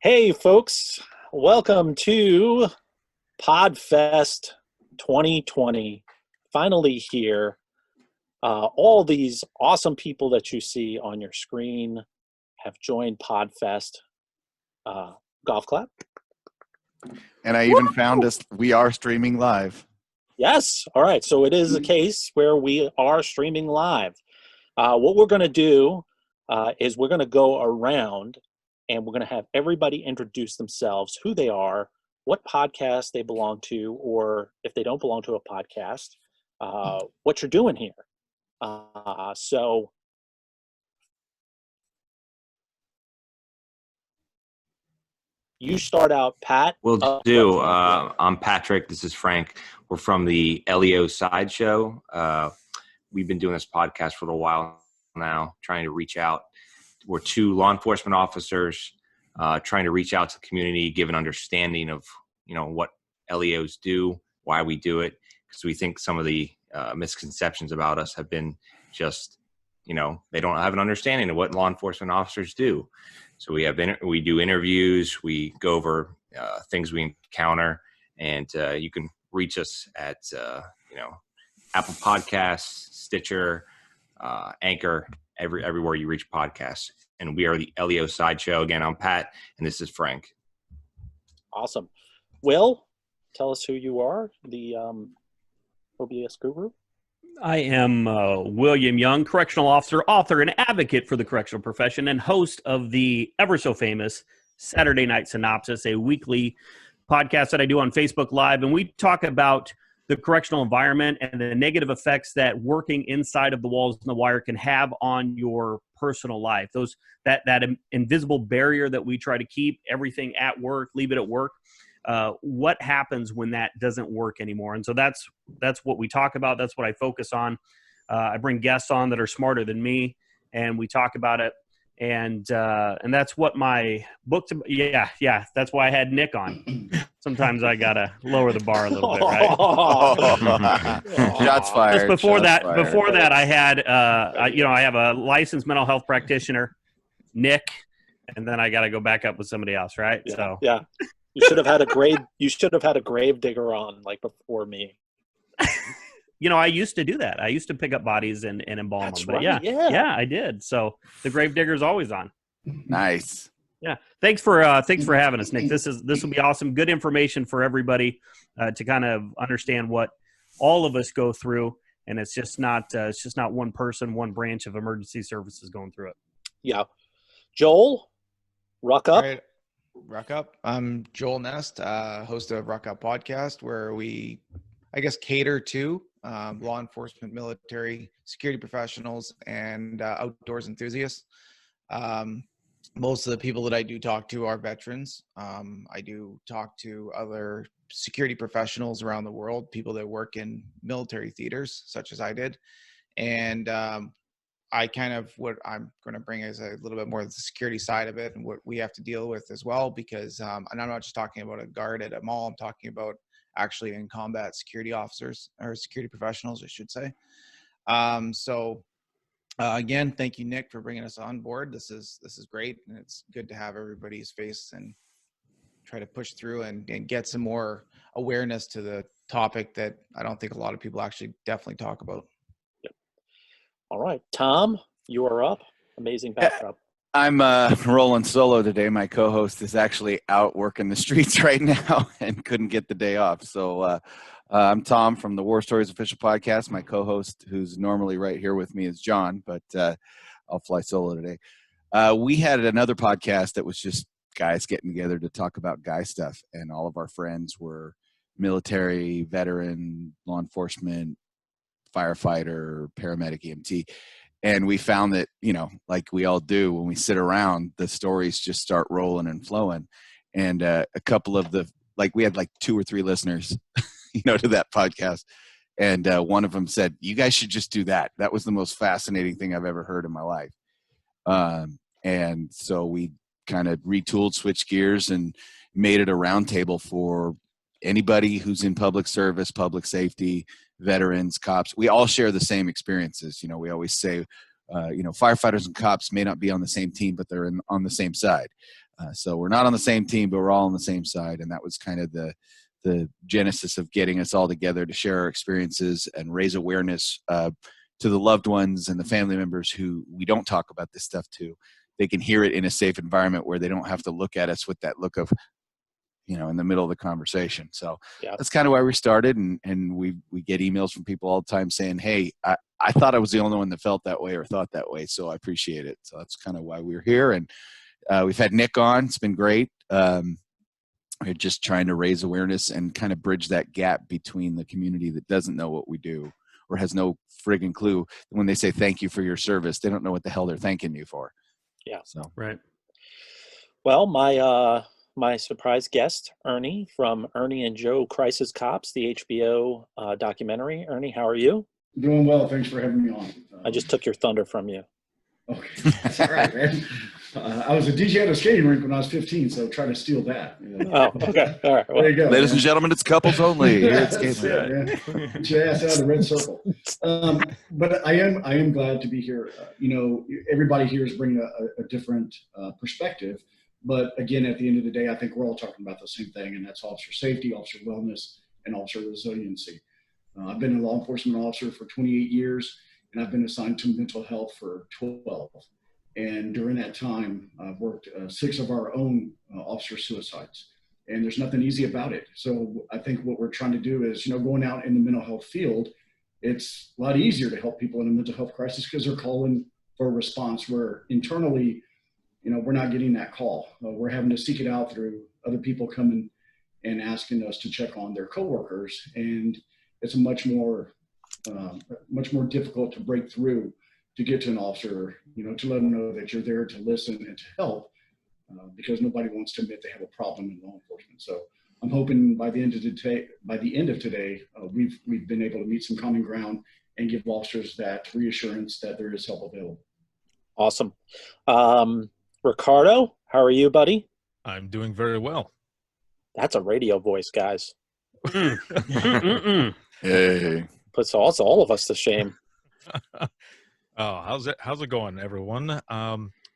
Hey, folks, welcome to Podfest 2020. Finally here. All these awesome people that you see on your screen have joined Podfest. Golf clap. And I even found us, we are streaming live. Yes. All right. So it is a case where we are streaming live. What we're going to do is we're going to go around and we're going to have everybody introduce themselves, who they are, what podcast they belong to, or if they don't belong to a podcast, what you're doing here. So you start out, Pat. Will do. I'm Patrick. This is Frank. We're from the LEO Sideshow. We've been doing this podcast for a while now, trying to reach out. We're two law enforcement officers trying to reach out to the community, give an understanding of, what LEOs do, why we do it, because we think some of the misconceptions about us have been just, they don't have an understanding of what law enforcement officers do. So we do interviews, we go over things we encounter, and you can reach us at Apple Podcasts, Stitcher, Anchor, everywhere you reach podcasts. And we are the LEO Sideshow. Again, I'm Pat, and this is Frank. Awesome. Will, tell us who you are, the OBS guru. I am William Young, correctional officer, author, and advocate for the correctional profession, and host of the ever so famous Saturday Night Synopsis, a weekly podcast that I do on Facebook Live. And we talk about the correctional environment and the negative effects that working inside of the walls and the wire can have on your personal life. That invisible barrier that we try to keep everything at work, leave it at work. What happens when that doesn't work anymore? And so that's what we talk about. That's what I focus on. I bring guests on that are smarter than me, and we talk about it. And that's what my book. That's why I had Nick on. Sometimes I gotta lower the bar a little bit, right? Shots fired. Just before that, I had I have a licensed mental health practitioner, Nick, and then I got to go back up with somebody else, right? Yeah. You should have had a grave digger on like before me. I used to do that. I used to pick up bodies and embalm That's them. But right. yeah, I did. So the grave digger's always on. Nice. Yeah. Thanks for having us, Nick. This will be awesome. Good information for everybody to kind of understand what all of us go through, and it's just not one person, one branch of emergency services going through it. Yeah. Joel, Ruck Up. All right. Ruck Up. I'm Joel Nest, host of Ruck Up Podcast, where we, cater to law enforcement, military, security professionals, and outdoors enthusiasts. Most of the people that I do talk to are veterans. I do talk to other security professionals around the world, people that work in military theaters, such as I did. And what I'm going to bring is a little bit more of the security side of it and what we have to deal with as well, because, and I'm not just talking about a guard at a mall, I'm talking about actually in combat security officers or security professionals, I should say. Again, thank you, Nick, for bringing us on board. This is great. And it's good to have everybody's face and try to push through and get some more awareness to the topic that I don't think a lot of people actually definitely talk about. All right, Tom, you are up. Amazing backdrop. I'm rolling solo today. My co-host is actually out working the streets right now and couldn't get the day off. So I'm Tom from the War Stories Official Podcast. My co-host, who's normally right here with me, is John, but I'll fly solo today. We had another podcast that was just guys getting together to talk about guy stuff, and all of our friends were military, veteran, law enforcement, firefighter, paramedic, EMT. And we found that, like we all do when we sit around, the stories just start rolling and flowing. And a couple of we had like 2 or 3 listeners, to that podcast. And one of them said, you guys should just do that. That was the most fascinating thing I've ever heard in my life. And so we kind of retooled, switched gears, and made it a roundtable for anybody who's in public service, public safety, veterans, cops. We all share the same experiences. We always say, firefighters and cops may not be on the same team, but they're on the same side. So we're not on the same team, but we're all on the same side. And that was kind of the genesis of getting us all together to share our experiences and raise awareness to the loved ones and the family members who we don't talk about this stuff to. They can hear it in a safe environment where they don't have to look at us with that look of, in the middle of the conversation. So that's kind of why we started. And we get emails from people all the time saying, hey, I thought I was the only one that felt that way or thought that way. So I appreciate it. So that's kind of why we're here. And we've had Nick on. It's been great. We're just trying to raise awareness and kind of bridge that gap between the community that doesn't know what we do or has no friggin' clue. When they say thank you for your service, they don't know what the hell they're thanking you for. Yeah. So Right. Well, my surprise guest, Ernie from Ernie and Joe Crisis Cops, the HBO documentary. Ernie, how are you? Doing well. Thanks for having me on. I just took your thunder from you. Okay, that's all right, man. I was a DJ at a skating rink when I was 15, so try to steal that. Oh, okay. All right. Well, there you go. Ladies and gentlemen, it's couples only. Here at That's Skate it, man. Get your ass out of the red circle. But I am glad to be here. Everybody here is bringing a different perspective. But again, at the end of the day, I think we're all talking about the same thing, and that's officer safety, officer wellness, and officer resiliency. I've been a law enforcement officer for 28 years, and I've been assigned to mental health for 12. And during that time, I've worked 6 of our own officer suicides. And there's nothing easy about it. So I think what we're trying to do is, going out in the mental health field, it's a lot easier to help people in a mental health crisis because they're calling for a response where internally, we're not getting that call. We're having to seek it out through other people coming and asking us to check on their coworkers. And it's much more difficult to break through to get to an officer, to let them know that you're there to listen and to help, because nobody wants to admit they have a problem in law enforcement. So I'm hoping by the end of today, we've been able to meet some common ground and give officers that reassurance that there is help available. awesome. Ricardo, how are you, buddy? I'm doing very well. That's a radio voice, guys. Hey. Puts all of us to shame. How's it going, everyone?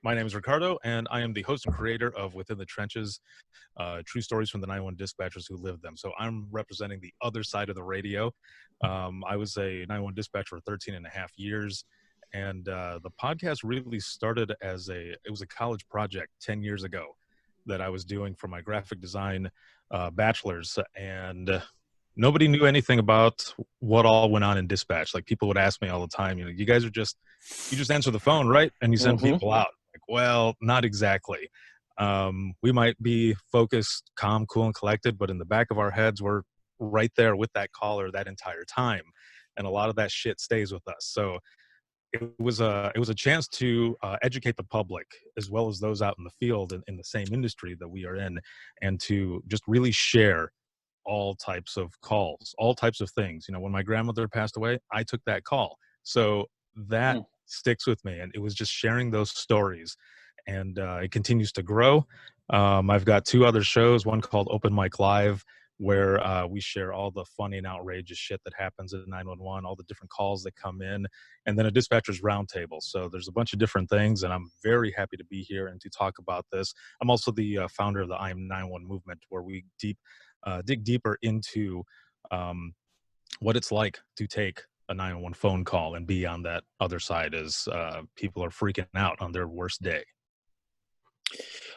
My name is Ricardo, and I am the host and creator of Within the Trenches, true stories from the 911 dispatchers who lived them. So I'm representing the other side of the radio. I was a 911 dispatcher for 13 and a half years, and the podcast really started as it was a college project 10 years ago that I was doing for my graphic design bachelor's, and nobody knew anything about what all went on in dispatch. Like, people would ask me all the time, you guys you just answer the phone, right? And you send people out. Like, well, not exactly. We might be focused, calm, cool, and collected, but in the back of our heads, we're right there with that caller that entire time. And a lot of that shit stays with us. So it was a chance to educate the public as well as those out in the field in the same industry that we are in, and to just really share all types of calls, all types of things. When my grandmother passed away, I took that call. So that sticks with me. And it was just sharing those stories. And it continues to grow. I've got 2 other shows, one called Open Mic Live, where we share all the funny and outrageous shit that happens at 911, all the different calls that come in, and then a dispatcher's roundtable. So there's a bunch of different things, and I'm very happy to be here and to talk about this. I'm also the founder of the I Am 911 movement, where we dig deeper into what it's like to take a 911 phone call and be on that other side as people are freaking out on their worst day.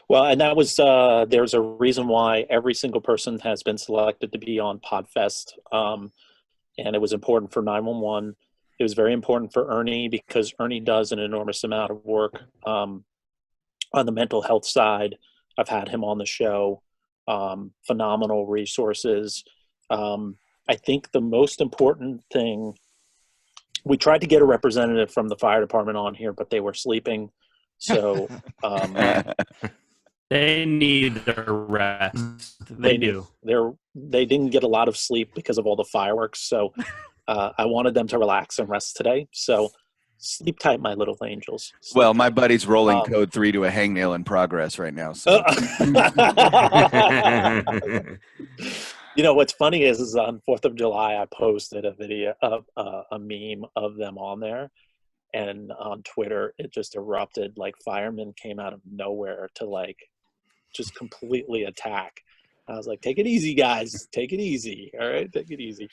Well, and that was there's a reason why every single person has been selected to be on Podfest, and it was important for 911. It was very important for Ernie because Ernie does an enormous amount of work on the mental health side. I've had him on the show. Phenomenal resources. I think the most important thing, we tried to get a representative from the fire department on here, but they were sleeping. So they need their rest. They do. They didn't get a lot of sleep because of all the fireworks. So I wanted them to relax and rest today. So sleep tight, my little angels. Sleep Well, tight. my buddy's rolling code 3 to a hangnail in progress right now. So. What's funny is on 4th of July, I posted a video of a meme of them on there. And on Twitter, it just erupted. Like, firemen came out of nowhere to just completely attack. I was like, take it easy, guys. Take it easy. All right, take it easy.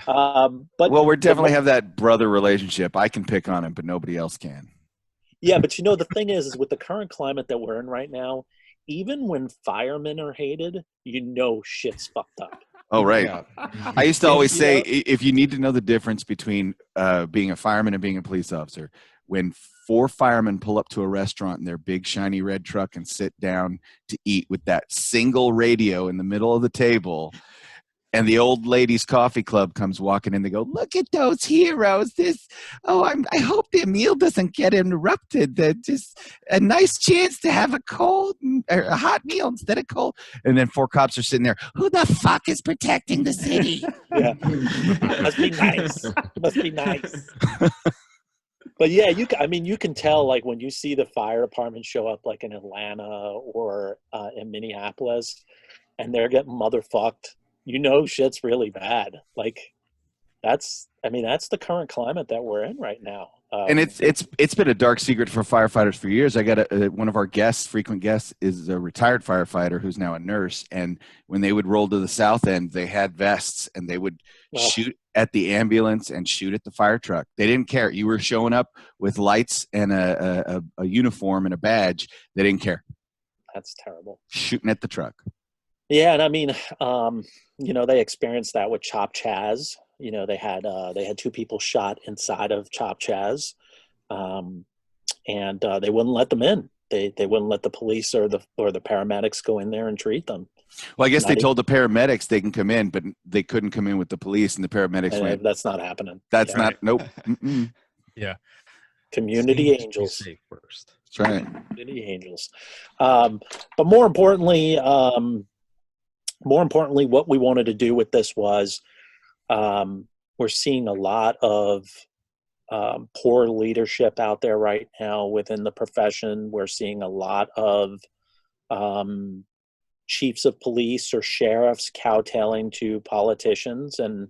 But we definitely have that brother relationship. I can pick on him, but nobody else can. Yeah, but the thing is with the current climate that we're in right now, even when firemen are hated, shit's fucked up. Oh, right. Yeah. I used to always say, if you need to know the difference between being a fireman and being a police officer, when 4 firemen pull up to a restaurant in their big shiny red truck and sit down to eat with that single radio in the middle of the table, and the old ladies coffee club comes walking in, they go, look at those heroes. I hope their meal doesn't get interrupted. They're just a nice chance to have a hot meal instead of cold. And then 4 cops are sitting there. Who the fuck is protecting the city? Yeah. Must be nice. Must be nice. But yeah, you can tell, like, when you see the fire department show up, like in Atlanta or in Minneapolis, and they're getting motherfucked. Shit's really bad. Like, that's the current climate that we're in right now. And it's been a dark secret for firefighters for years. I got one of our frequent guests is a retired firefighter who's now a nurse. And when they would roll to the south end, they had vests and they would shoot at the ambulance and shoot at the fire truck. They didn't care. You were showing up with lights and a uniform and a badge. They didn't care. That's terrible. Shooting at the truck. Yeah, and they experienced that with Chop Chaz. They had 2 people shot inside of Chop Chaz, and they wouldn't let them in. They wouldn't let the police or the paramedics go in there and treat them. Well, I guess they told the paramedics they can come in, but they couldn't come in with the police, and the paramedics went, that's not happening. That's not. Nope. Mm-mm. Yeah. Community angels. Safe first. That's right. Community angels. But more importantly, what we wanted to do with this was, we're seeing a lot of poor leadership out there right now within the profession. We're seeing a lot of chiefs of police or sheriffs kowtowing to politicians, and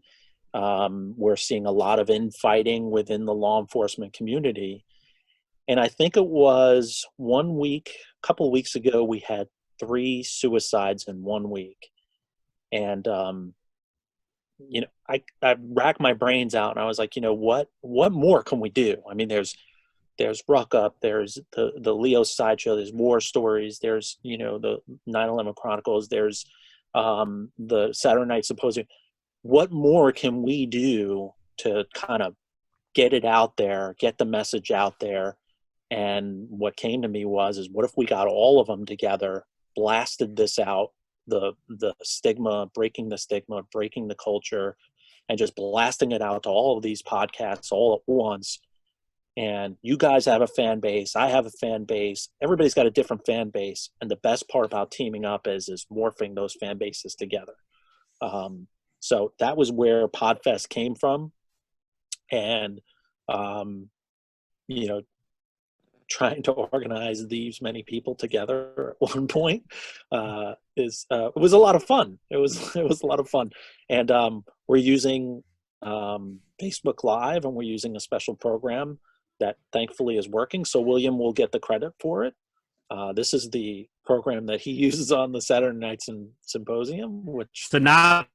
we're seeing a lot of infighting within the law enforcement community. And I think it was a couple of weeks ago, we had 3 suicides in 1 week. And, I racked my brains out and I was like, what more can we do? I mean, there's Ruck Up, there's the Leo Sideshow, there's War Stories, there's, the 9/11 Chronicles, there's the Saturday Night Symposium. What more can we do to kind of get it out there, get the message out there? And what came to me is what if we got all of them together, blasted this out, the stigma, breaking the culture, and just blasting it out to all of these podcasts all at once. And you guys have a fan base. I have a fan base. Everybody's got a different fan base. And the best part about teaming up is morphing those fan bases together. So that was where Podfest came from. And, trying to organize these many people together at one point it was a lot of fun. It was a lot of fun. And we're using Facebook Live, and we're using a special program that thankfully is working. So William will get the credit for it. This is the program that he uses on the Saturday Night Symposium, which Synopsis.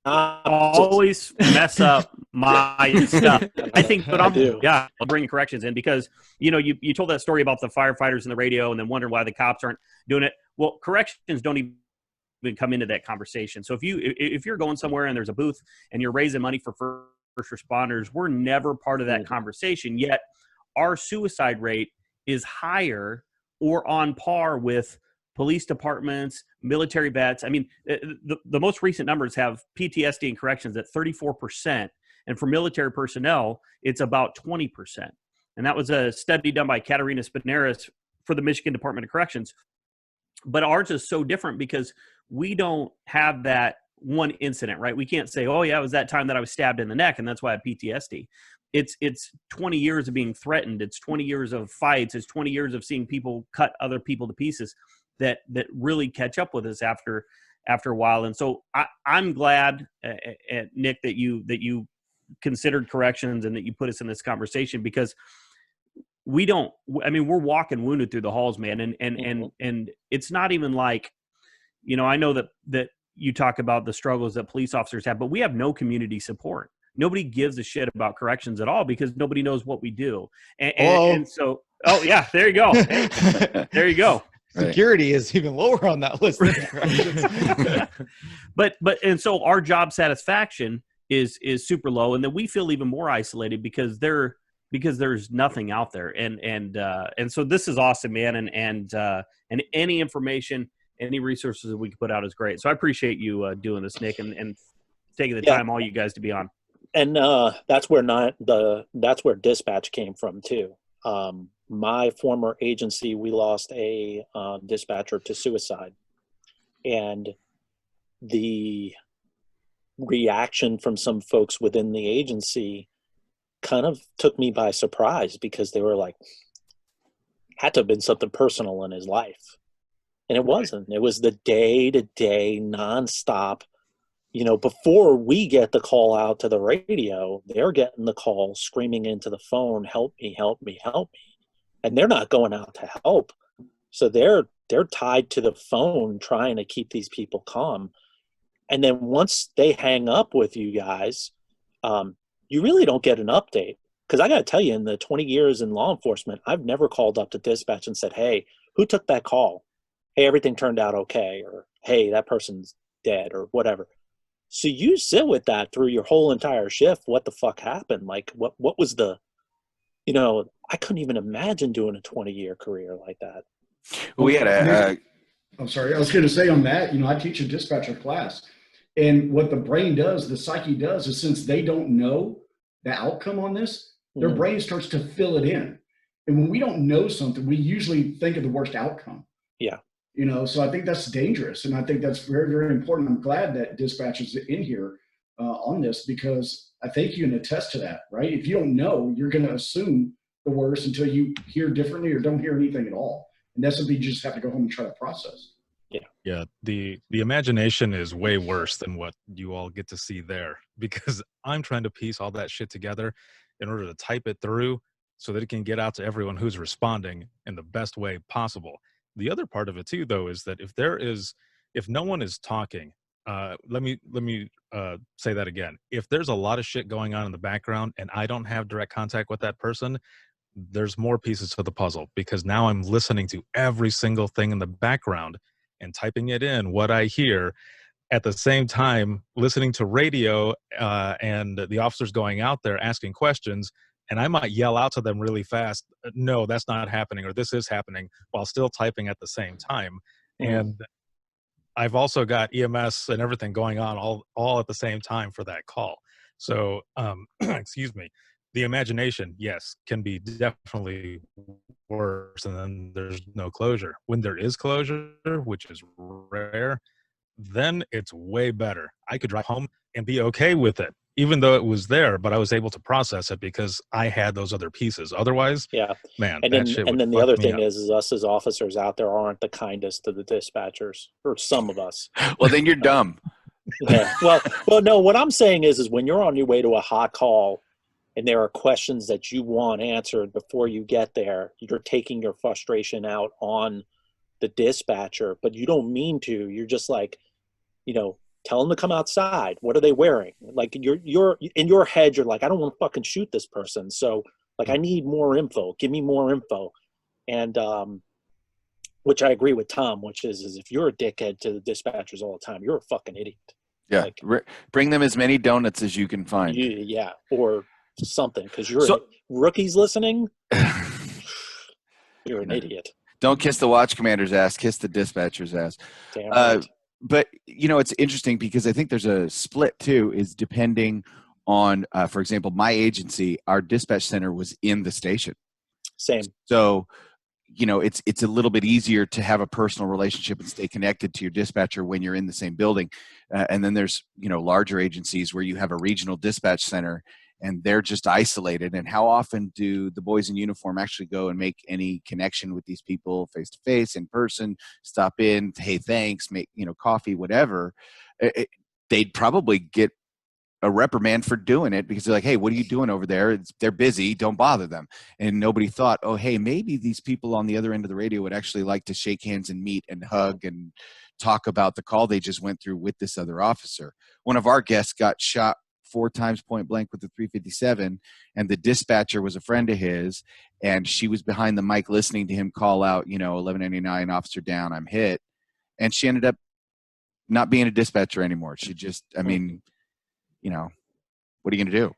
Always mess up my stuff. I think, but I'll bring corrections in because you told that story about the firefighters in the radio and then wondering why the cops aren't doing it. Well, corrections don't even come into that conversation. So if you're going somewhere and there's a booth and you're raising money for first responders, we're never part of that conversation. Yet our suicide rate is higher or on par with police departments, military vets. I mean, the most recent numbers have PTSD and corrections at 34%. And for military personnel, it's about 20%. And that was a study done by Katerina Spinaris for the Michigan Department of Corrections. But ours is so different because we don't have that one incident, right? We can't say, oh, yeah, it was that time that I was stabbed in the neck, and that's why I have PTSD. It's 20 years of being threatened. It's 20 years of fights. It's 20 years of seeing people cut other people to pieces that really catch up with us after a while. And so I'm glad, Nick, that you considered corrections and that you put us in this conversation, because we don't, I mean, we're walking wounded through the halls, man. And it's not even like, you know, I know that you talk about the struggles that police officers have, but we have no community support. Nobody gives a shit about corrections at all because nobody knows what we do. And so, oh yeah, there you go. There you go. Security is even lower on that list than corrections. but and so our job satisfaction is super low, and then we feel even more isolated because there's nothing out there. And so this is awesome, man. And any information, any resources that we can put out is great. So I appreciate you doing this, Nick, and taking the time, all you guys, to be on. And that's where dispatch came from too. My former agency, we lost a dispatcher to suicide, and the reaction from some folks within the agency kind of took me by surprise, because they were like, had to have been something personal in his life. And it wasn't. It was the day-to-day, nonstop. You know, before we get the call out to the radio, they're getting the call screaming into the phone, help me, help me, help me. And they're not going out to help. So they're tied to the phone trying to keep these people calm. And then once they hang up with you guys, you really don't get an update. Because I got to tell you, in the 20 years in law enforcement, I've never called up to dispatch and said, hey, who took that call? Hey, everything turned out okay. Or, hey, that person's dead, or whatever. So you sit with that through your whole entire shift. What the fuck happened? Like, what was the, you know, I couldn't even imagine doing a 20-year career like that. We had I'm sorry. I was going to say on that, you know, I teach a dispatcher class, and what the brain does, the psyche does, is since they don't know the outcome on this, their brain starts to fill it in. And when we don't know something, we usually think of the worst outcome. Yeah. You know, so I think that's dangerous. And I think that's very, very important. I'm glad that dispatch is in here on this, because I think you can attest to that, right? If you don't know, you're going to assume the worst until you hear differently or don't hear anything at all. And that's something you just have to go home and try to process. Yeah. The imagination is way worse than what you all get to see there, because I'm trying to piece all that shit together in order to type it through so that it can get out to everyone who's responding in the best way possible. The other part of it too, though, is that if no one is talking, let me say that again. If there's a lot of shit going on in the background and I don't have direct contact with that person, there's more pieces to the puzzle, because now I'm listening to every single thing in the background and typing it in, what I hear, at the same time listening to radio and the officers going out there asking questions. And I might yell out to them really fast, no, that's not happening, or this is happening, while still typing at the same time. And I've also got EMS and everything going on all at the same time for that call. So, excuse me, the imagination, yes, can be definitely worse, and then there's no closure. When there is closure, which is rare, then it's way better. I could drive home and be okay with it, even though it was there, but I was able to process it because I had those other pieces. Otherwise, man, and then the other thing is us as officers out there aren't the kindest to the dispatchers, or some of us. Well, then you're dumb. Yeah. Well, no, what I'm saying is when you're on your way to a hot call and there are questions that you want answered before you get there, you're taking your frustration out on the dispatcher, but you don't mean to. You're just like, you know, tell them to come outside. What are they wearing? Like you're in your head, you're like, I don't want to fucking shoot this person. So like, I need more info. Give me more info. And, which I agree with Tom, which is if you're a dickhead to the dispatchers all the time, you're a fucking idiot. Yeah. Like, bring them as many donuts as you can find. Yeah. Or something. Cause rookies listening. You're an idiot. Don't kiss the watch commander's ass, kiss the dispatcher's ass. Damn right. But, you know, it's interesting because I think there's a split, too, is depending on, for example, my agency, our dispatch center was in the station. Same. So, you know, it's a little bit easier to have a personal relationship and stay connected to your dispatcher when you're in the same building. And then there's, you know, larger agencies where you have a regional dispatch center and they're just isolated. And how often do the boys in uniform actually go and make any connection with these people face to face, in person, stop in, hey, thanks, make, you know, coffee, whatever? They'd probably get a reprimand for doing it, because they're like, hey, what are you doing over there? They're busy. Don't bother them. And nobody thought, oh, hey, maybe these people on the other end of the radio would actually like to shake hands and meet and hug and talk about the call they just went through with this other officer. One of our guests got shot 4 times point blank with the 357, and the dispatcher was a friend of his, and she was behind the mic listening to him call out, 1199, officer down, I'm hit. And she ended up not being a dispatcher anymore. She just, what are you going to do?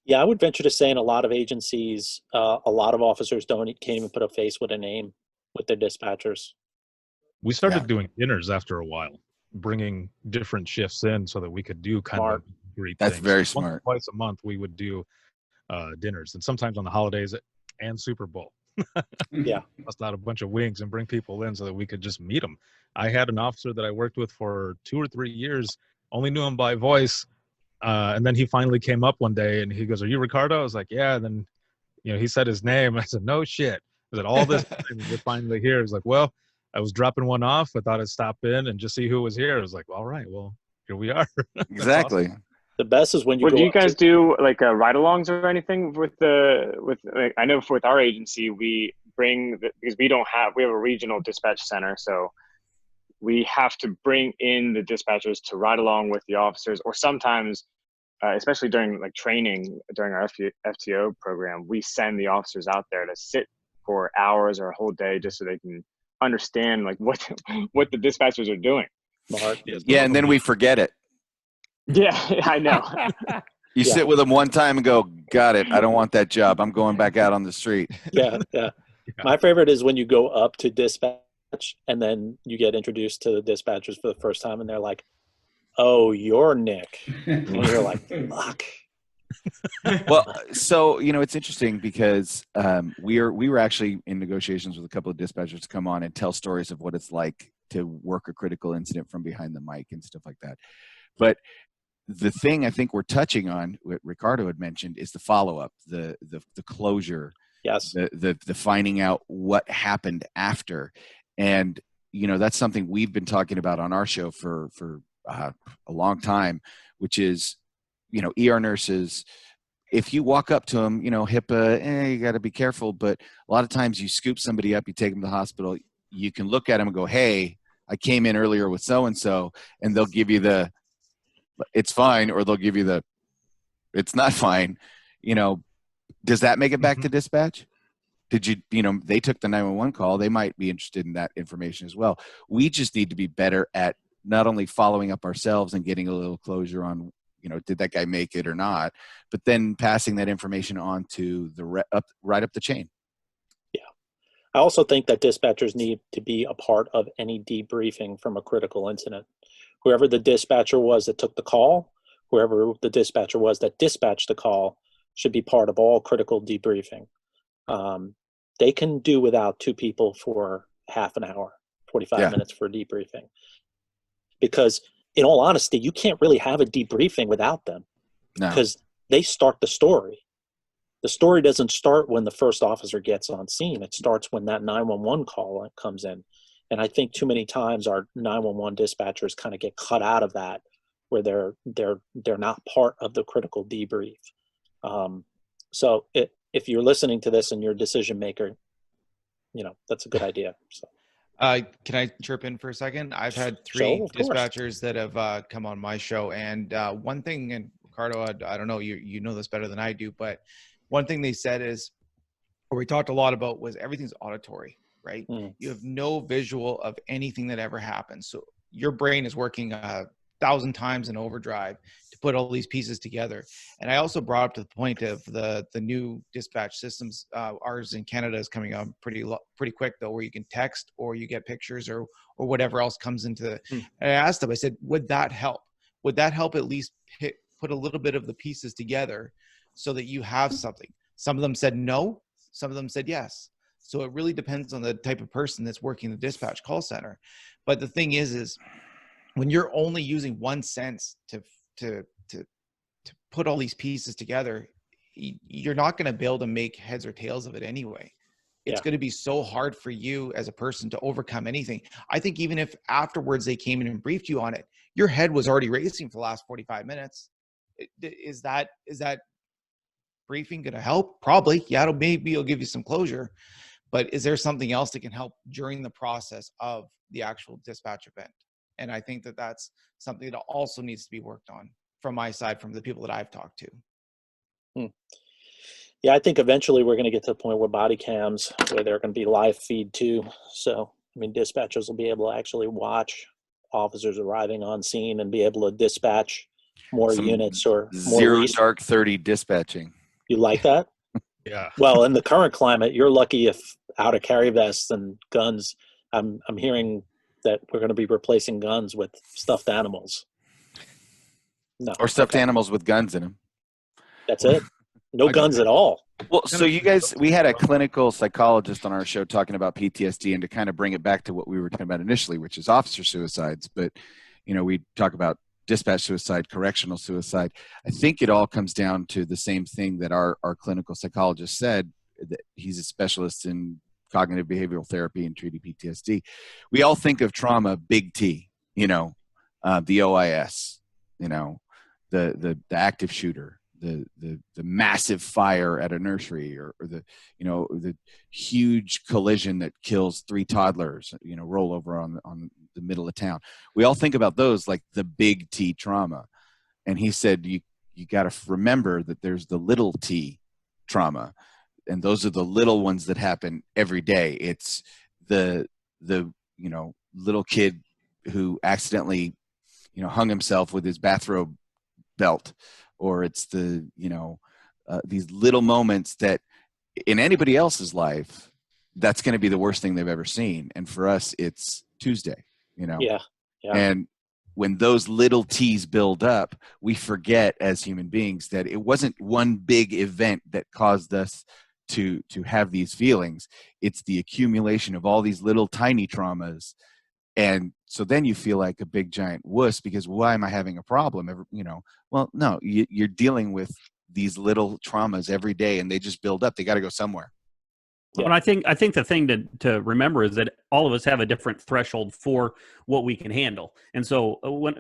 Yeah, I would venture to say in a lot of agencies, a lot of officers can't even put a face with a name with their dispatchers. We started doing dinners after a while, bringing different shifts in so that we could do kind of great That's things. very smart. Twice a month we would do dinners, and sometimes on the holidays and Super Bowl. Yeah. Bust out a bunch of wings and bring people in so that we could just meet them. I had an officer that I worked with for 2 or 3 years, only knew him by voice. And then he finally came up one day and he goes, are you Ricardo? I was like, yeah. And then, he said his name. I said, no shit. I said, all this time we're finally here. He's like, well, I was dropping one off. I thought I'd stop in and just see who was here. I was like, well, all right, well, here we are. Exactly. Awesome. The best is when you do you guys do like ride-alongs or anything with I know with our agency, we bring, because we have a regional dispatch center. So we have to bring in the dispatchers to ride along with the officers, or sometimes, especially during like training during our FTO program, we send the officers out there to sit for hours or a whole day just so they can understand like what the dispatchers are doing. Yeah, and then we forget it. Yeah, I know. You sit with them one time and go, got it. I don't want that job. I'm going back out on the street. Yeah. My favorite is when you go up to dispatch and then you get introduced to the dispatchers for the first time and they're like, oh, you're Nick. And you're like, fuck. Well, so, it's interesting because we were actually in negotiations with a couple of dispatchers to come on and tell stories of what it's like to work a critical incident from behind the mic and stuff like that. But the thing I think we're touching on, what Ricardo had mentioned, is the follow-up, the closure. Yes. The finding out what happened after. And, that's something we've been talking about on our show for a long time, which is, ER nurses, if you walk up to them, HIPAA, you got to be careful. But a lot of times you scoop somebody up, you take them to the hospital, you can look at them and go, hey, I came in earlier with so-and-so, and they'll give you it's fine, or they'll give you it's not fine. Does that make it back to dispatch? Did you, they took the 911 call. They might be interested in that information as well. We just need to be better at not only following up ourselves and getting a little closure on, did that guy make it or not, but then passing that information on to right up the chain. Yeah. I also think that dispatchers need to be a part of any debriefing from a critical incident. Whoever the dispatcher was that took the call, whoever the dispatcher was that dispatched the call, should be part of all critical debriefing. They can do without 2 people for half an hour, 45 minutes for a debriefing. Because in all honesty, you can't really have a debriefing without them. No. Because they start the story. The story doesn't start when the first officer gets on scene. It starts when that 911 call comes in. And I think too many times our 911 dispatchers kind of get cut out of that, where they're not part of the critical debrief. So if you're listening to this and you're a decision maker, that's a good idea. So. Can I chirp in for a second? I've had 3 dispatchers that have come on my show, and one thing, and Ricardo, I don't know, you know this better than I do, but one thing they said is, or we talked a lot about, was everything's auditory, right? You have no visual of anything that ever happens. So your brain is working 1,000 times in overdrive to put all these pieces together. And I also brought up to the point of the new dispatch systems. Ours in Canada is coming up pretty quick though, where you can text or you get pictures or whatever else comes into. And I asked them, I said, would that help? Would that help at least put a little bit of the pieces together so that you have something? Some of them said no. Some of them said yes. So it really depends on the type of person that's working the dispatch call center. But the thing is when you're only using 1 sense to put all these pieces together, you're not going to be able to make heads or tails of it anyway. It's going to be so hard for you as a person to overcome anything. I think even if afterwards they came in and briefed you on it, your head was already racing for the last 45 minutes. Is that briefing going to help? Probably. Yeah, maybe it'll give you some closure. But is there something else that can help during the process of the actual dispatch event? And I think that that's something that also needs to be worked on from my side, from the people that I've talked to. Yeah, I think eventually we're going to get to the point where body cams, where they're going to be live feed too. So, I mean, dispatchers will be able to actually watch officers arriving on scene and be able to dispatch more units or more zero dark 30 dispatching. You like that? Yeah. Well, in the current climate, you're lucky if out of carry vests and guns. I'm hearing that we're going to be replacing guns with stuffed animals. No. Or stuffed animals with guns in them. That's it? No guns at all. Well, so you guys, we had a clinical psychologist on our show talking about PTSD, and to kind of bring it back to what we were talking about initially, which is officer suicides. But, you know, we talk about dispatch suicide, correctional suicide. I think it all comes down to the same thing that our clinical psychologist said, that he's a specialist in cognitive behavioral therapy and treating PTSD. We all think of trauma, big T, you know, the OIS, you know, the active shooter, the massive fire at a nursery, or the, you know, the huge collision that kills 3 toddlers, you know, roll over on the middle of town. We all think about those like the big T trauma. And he said, you got to remember that there's the little T trauma. And those are the little ones that happen every day. It's the, you know, little kid who accidentally, you know, hung himself with his bathrobe belt, or it's the, you know, these little moments that in anybody else's life, that's going to be the worst thing they've ever seen. And for us, it's Tuesday, you know? Yeah. And when those little T's build up, we forget as human beings that it wasn't one big event that caused us to have these feelings. It's the accumulation of all these little tiny traumas. And so then you feel like a big giant wuss, because why am I having a problem? You know, well, no, you're dealing with these little traumas every day, and they just build up. They got to go somewhere. Yeah. And I think the thing to remember is that all of us have a different threshold for what we can handle. And so when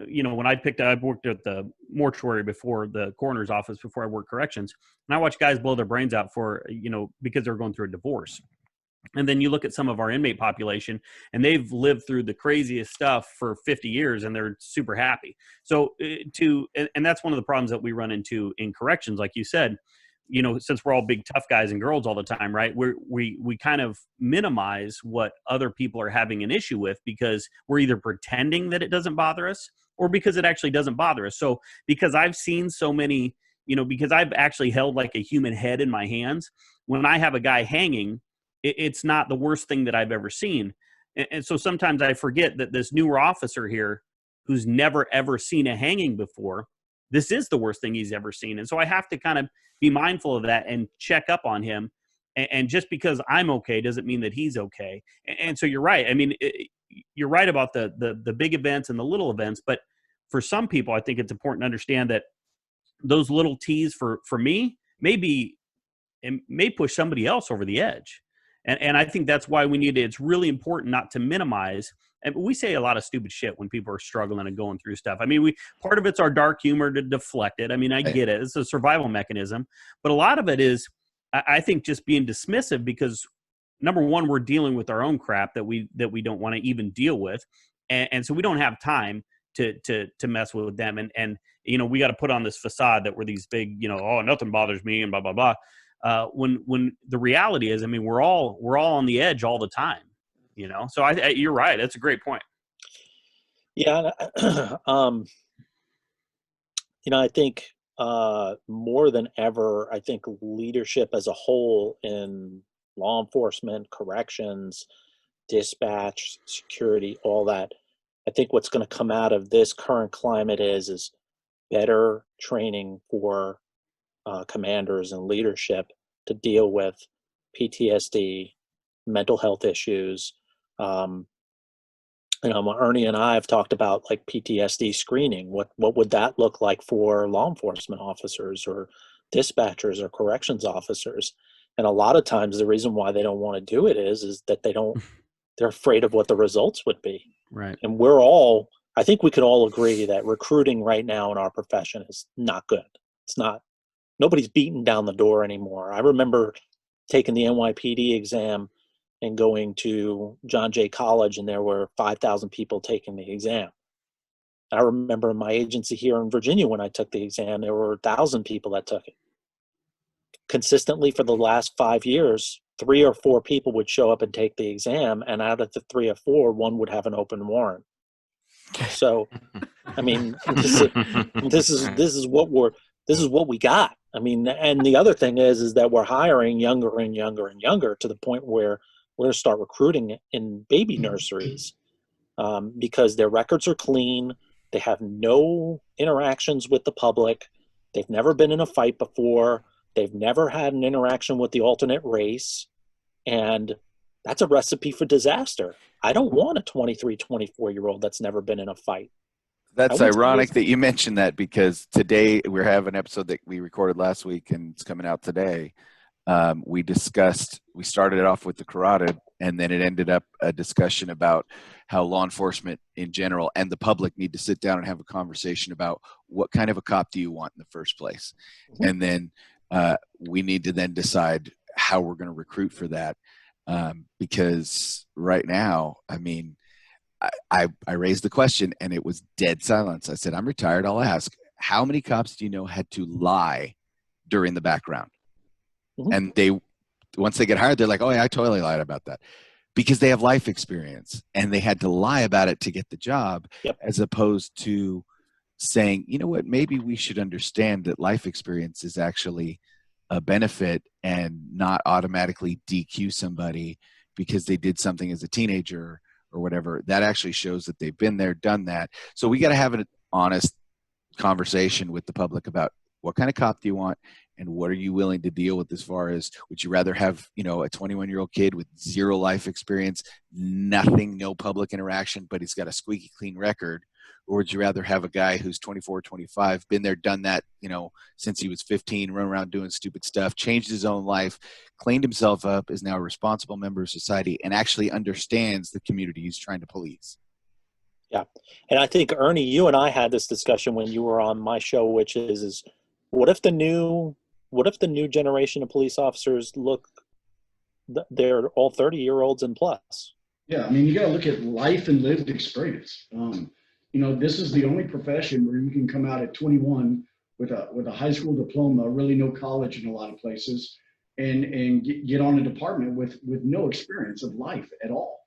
I worked at the mortuary before, the coroner's office before I worked corrections, and I watched guys blow their brains out for, you know, because they're going through a divorce. And then you look at some of our inmate population, and they've lived through the craziest stuff for 50 years, and they're super happy. So and that's one of the problems that we run into in corrections, like you said. You know, since we're all big tough guys and girls all the time, right? We kind of minimize what other people are having an issue with, because we're either pretending that it doesn't bother us, or because it actually doesn't bother us. So because I've seen so many, you know, because I've actually held like a human head in my hands, when I have a guy hanging, it's not the worst thing that I've ever seen. And so sometimes I forget that this newer officer here, who's never ever seen a hanging before, this is the worst thing he's ever seen. And so I have to kind of be mindful of that and check up on him. And just because I'm okay doesn't mean that he's okay. And so you're right. I mean, you're right about the big events and the little events. But for some people, I think it's important to understand that those little T's for me may push somebody else over the edge. And I think that's why it's really important not to minimize. And we say a lot of stupid shit when people are struggling and going through stuff. I mean, part of it's our dark humor to deflect it. I mean, I get it. It's a survival mechanism. But a lot of it is, I think, just being dismissive, because number one, we're dealing with our own crap that we don't want to even deal with. And so we don't have time to mess with them. And you know, we got to put on this facade that we're these big, you know, oh, nothing bothers me and blah, blah, blah. When the reality is, I mean, we're all on the edge all the time, you know? So you're right. That's a great point. Yeah. You know, I think, more than ever, I think leadership as a whole in law enforcement, corrections, dispatch, security, all that, I think what's going to come out of this current climate is better training for commanders and leadership to deal with PTSD, mental health issues. You know, Ernie and I have talked about like PTSD screening. What would that look like for law enforcement officers or dispatchers or corrections officers? And a lot of times the reason why they don't want to do it is that they're afraid of what the results would be. Right. And we're all I think we could all agree that recruiting right now in our profession is not good. It's not. Nobody's beating down the door anymore. I remember taking the NYPD exam and going to John Jay College, and there were 5,000 people taking the exam. I remember in my agency here in Virginia when I took the exam, there were 1,000 people that took it. Consistently for the last 5 years, 3 or 4 people would show up and take the exam, and out of the 3 or 4, one would have an open warrant. So, I mean, this is what we got. I mean, and the other thing is that we're hiring younger and younger and younger to the point where we're going to start recruiting in baby nurseries because their records are clean. They have no interactions with the public. They've never been in a fight before. They've never had an interaction with the alternate race. And that's a recipe for disaster. I don't want a 23, 24-year-old that's never been in a fight. That's ironic that you mentioned that, because today we have an episode that we recorded last week and it's coming out today. We started it off with the carotid, and then it ended up a discussion about how law enforcement in general and the public need to sit down and have a conversation about what kind of a cop do you want in the first place. Mm-hmm. And then we need to then decide how we're going to recruit for that. Because right now, I mean, I raised the question and it was dead silence. I said, I'm retired. I'll ask, how many cops do you know had to lie during the background? Mm-hmm. And once they get hired, they're like, oh yeah, I totally lied about that, because they have life experience and they had to lie about it to get the job. Yep. As opposed to saying, you know what, maybe we should understand that life experience is actually a benefit and not automatically DQ somebody because they did something as a teenager or whatever. That actually shows that they've been there, done that. So we got to have an honest conversation with the public about what kind of cop do you want and what are you willing to deal with, as far as, would you rather have, a 21-year-old kid with 0 life experience, nothing, no public interaction, but he's got a squeaky clean record? Or would you rather have a guy who's 24, 25, been there, done that, since he was 15, run around doing stupid stuff, changed his own life, cleaned himself up, is now a responsible member of society, and actually understands the community he's trying to police? Yeah. And I think, Ernie, you and I had this discussion when you were on my show, which is what if the new generation of police officers they're all 30-year-olds and plus? Yeah. I mean, you got to look at life and lived experience. This is the only profession where you can come out at 21 with a high school diploma, really no college in a lot of places, and get on a department with no experience of life at all.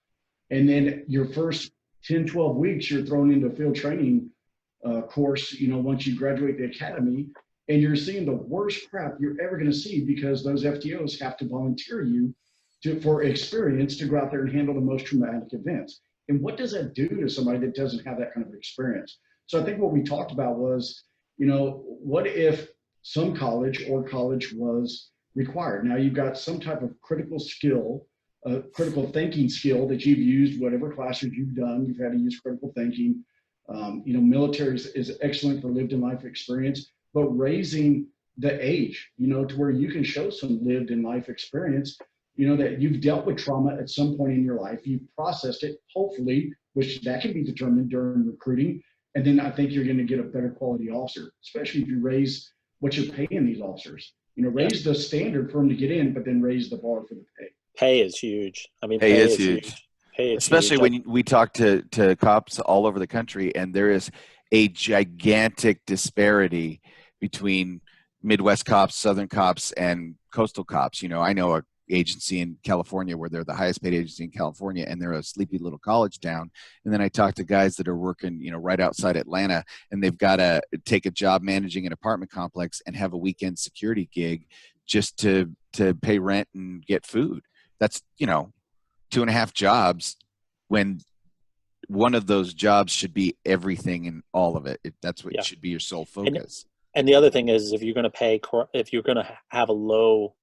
And then your first 10, 12 weeks, you're thrown into a field training course, once you graduate the academy, and you're seeing the worst crap you're ever going to see, because those FTOs have to volunteer you for experience to go out there and handle the most traumatic events. And what does that do to somebody that doesn't have that kind of experience? So I think what we talked about was, what if some college was required? Now you've got some type of critical skill, critical thinking skill that you've used, whatever classes you've done, you've had to use critical thinking. Military is excellent for lived in life experience, but raising the age, to where you can show some lived in life experience, that you've dealt with trauma at some point in your life, you've processed it, hopefully, which that can be determined during recruiting. And then I think you're going to get a better quality officer, especially if you raise what you're paying these officers. Raise the standard for them to get in, but then raise the bar for the pay. Pay is huge. I mean, pay is huge. Especially when we talk to cops all over the country, and there is a gigantic disparity between Midwest cops, Southern cops, and coastal cops. I know a agency in California where they're the highest paid agency in California, and they're a sleepy little college town. And then I talk to guys that are working, right outside Atlanta, and they've got to take a job managing an apartment complex and have a weekend security gig just to pay rent and get food. That's, 2.5 jobs, when one of those jobs should be everything and all of it. That's what should be your sole focus. And the other thing is, if you're going to have low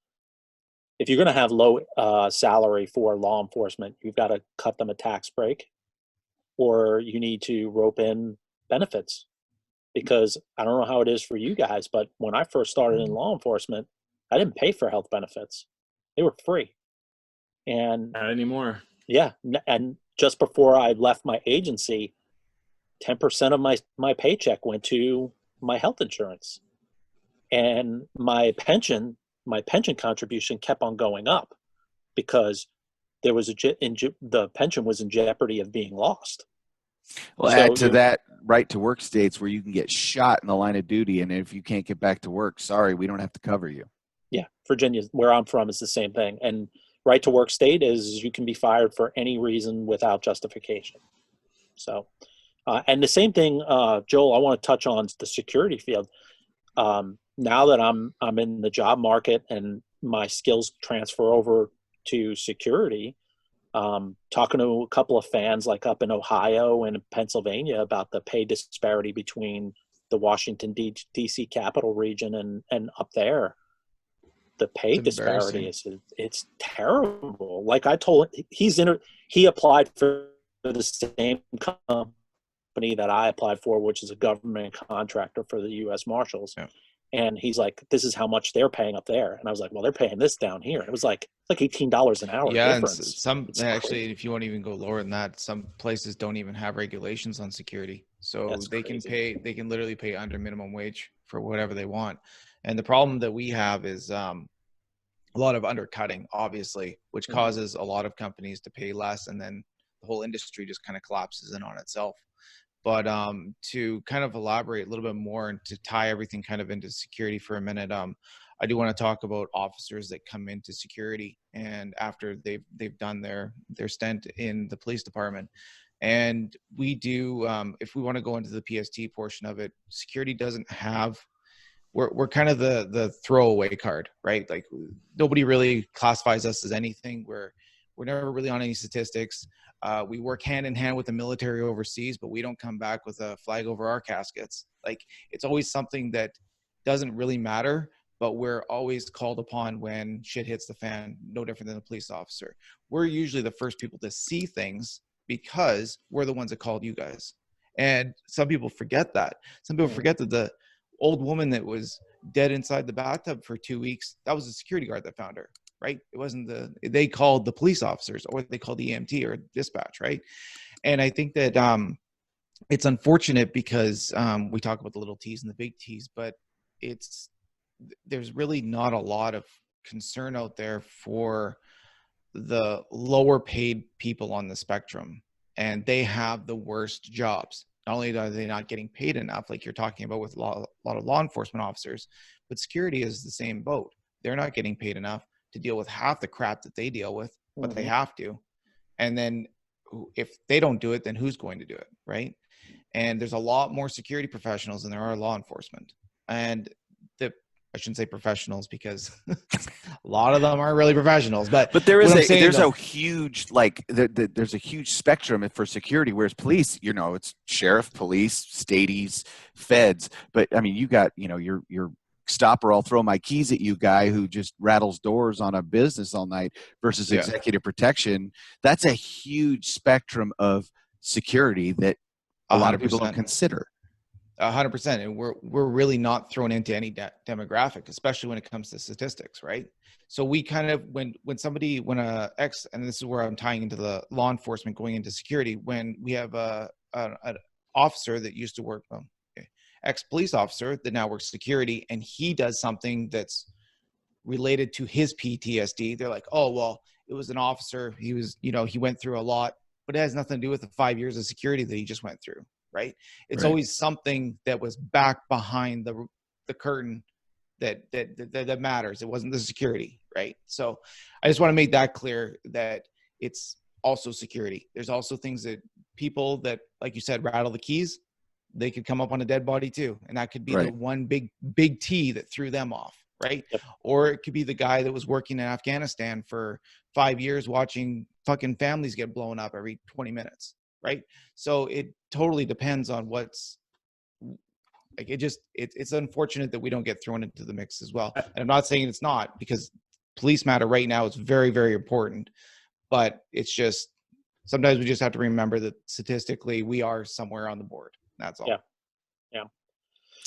salary for law enforcement, you've got to cut them a tax break, or you need to rope in benefits. Because I don't know how it is for you guys, but when I first started in law enforcement, I didn't pay for health benefits. They were free. And not anymore. Yeah. And just before I left my agency, 10% of my paycheck went to my health insurance, and my pension contribution kept on going up because there was the pension was in jeopardy of being lost. Well, So add to that right to work states where you can get shot in the line of duty, and if you can't get back to work, sorry, we don't have to cover you. Yeah, Virginia, where I'm from, is the same thing. And right to work state is you can be fired for any reason without justification. So, and the same thing, Joel, I want to touch on the security field. Now that I'm in the job market and my skills transfer over to security, talking to a couple of fans like up in Ohio and Pennsylvania about the pay disparity between the Washington D.C. capital region and up there. The pay disparity it's terrible. Like I told him, he applied for the same company that I applied for, which is a government contractor for the U.S. Marshals. Yeah. And he's like, this is how much they're paying up there. And I was like, well, they're paying this down here. And it was like $18 an hour. Yeah, difference. and some actually, if you want to even go lower than that, some places don't even have regulations on security, so That's they crazy. they can literally pay under minimum wage for whatever they want. And the problem that we have is a lot of undercutting, obviously, which causes a lot of companies to pay less, and then the whole industry just kind of collapses in on itself. But to kind of elaborate a little bit more and to tie everything kind of into security for a minute, I do want to talk about officers that come into security and after they've done their stint in the police department. And we do, if we want to go into the PST portion of it, security doesn't have, we're kind of the throwaway card, right? Like nobody really classifies us as anything. We're never really on any statistics. We work hand in hand with the military overseas, but we don't come back with a flag over our caskets. Like it's always something that doesn't really matter, but we're always called upon when shit hits the fan, no different than a police officer. We're usually the first people to see things because we're the ones that called you guys. And some people forget that. Some people forget that the old woman that was dead inside the bathtub for 2 weeks, that was the security guard that found her. Right? It wasn't they called the police officers or they called the EMT or dispatch, right? And I think that it's unfortunate because we talk about the little T's and the big T's, but there's really not a lot of concern out there for the lower paid people on the spectrum, and they have the worst jobs. Not only are they not getting paid enough, like you're talking about with a lot of law enforcement officers, but security is the same boat. They're not getting paid enough to deal with half the crap that they deal with, but they have to. And then if they don't do it, then who's going to do it, right? And there's a lot more security professionals than there are law enforcement. And I shouldn't say professionals because a lot of them aren't really professionals. But there's a huge there's a huge spectrum for security. Whereas police, it's sheriff, police, stadies, feds. But I mean, you got your stop or I'll throw my keys at you guy who just rattles doors on a business all night versus executive protection. That's a huge spectrum of security that a lot of people don't consider. 100%. And we're really not thrown into any demographic, especially when it comes to statistics, right? So we kind of, and this is where I'm tying into the law enforcement going into security, when we have an officer that used to work, ex-police officer that now works security, and he does something that's related to his PTSD. They're like, oh, well, it was an officer. He was, he went through a lot, but it has nothing to do with the 5 years of security that he just went through, right? It's always something that was back behind the curtain that matters. It wasn't the security, right? So I just want to make that clear that it's also security. There's also things that people that, like you said, rattle the keys, they could come up on a dead body too. And that could be the one big T that threw them off. Right. Yep. Or it could be the guy that was working in Afghanistan for 5 years, watching fucking families get blown up every 20 minutes. Right. So it totally depends on what's like, it's unfortunate that we don't get thrown into the mix as well. And I'm not saying it's not, because police matter right now is very, very important, but it's just, sometimes we just have to remember that statistically we are somewhere on the board. That's all. Yeah.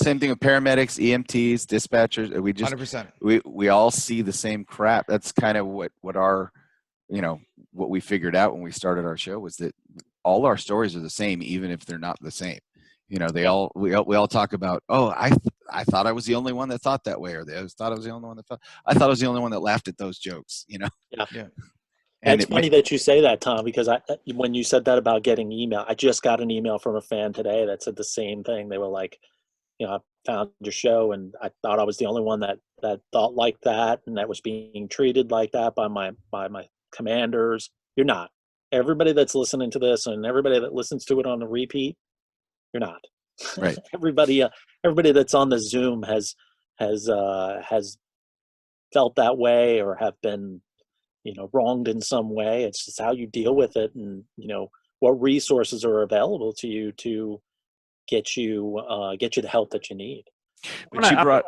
Same thing with paramedics, EMTs, dispatchers. We just 100%. We all see the same crap. That's kind of what our, what we figured out when we started our show was that all our stories are the same, even if they're not the same. You know, we all talk about, oh, I thought I was the only one that thought that way, or I thought I was the only one I thought I was the only one that laughed at those jokes, you know? Yeah. And it's funny that you say that, Tom, because when you said that about getting email, I just got an email from a fan today that said the same thing. They were like, you know, I found your show and I thought I was the only one that thought like that and that was being treated like that by my commanders. You're not. Everybody that's listening to this and everybody that listens to it on the repeat, you're not. Right. everybody that's on the Zoom has felt that way or have been, you know, wronged in some way. It's just how you deal with it, and you know what resources are available to you to get you the help that you need. But you brought.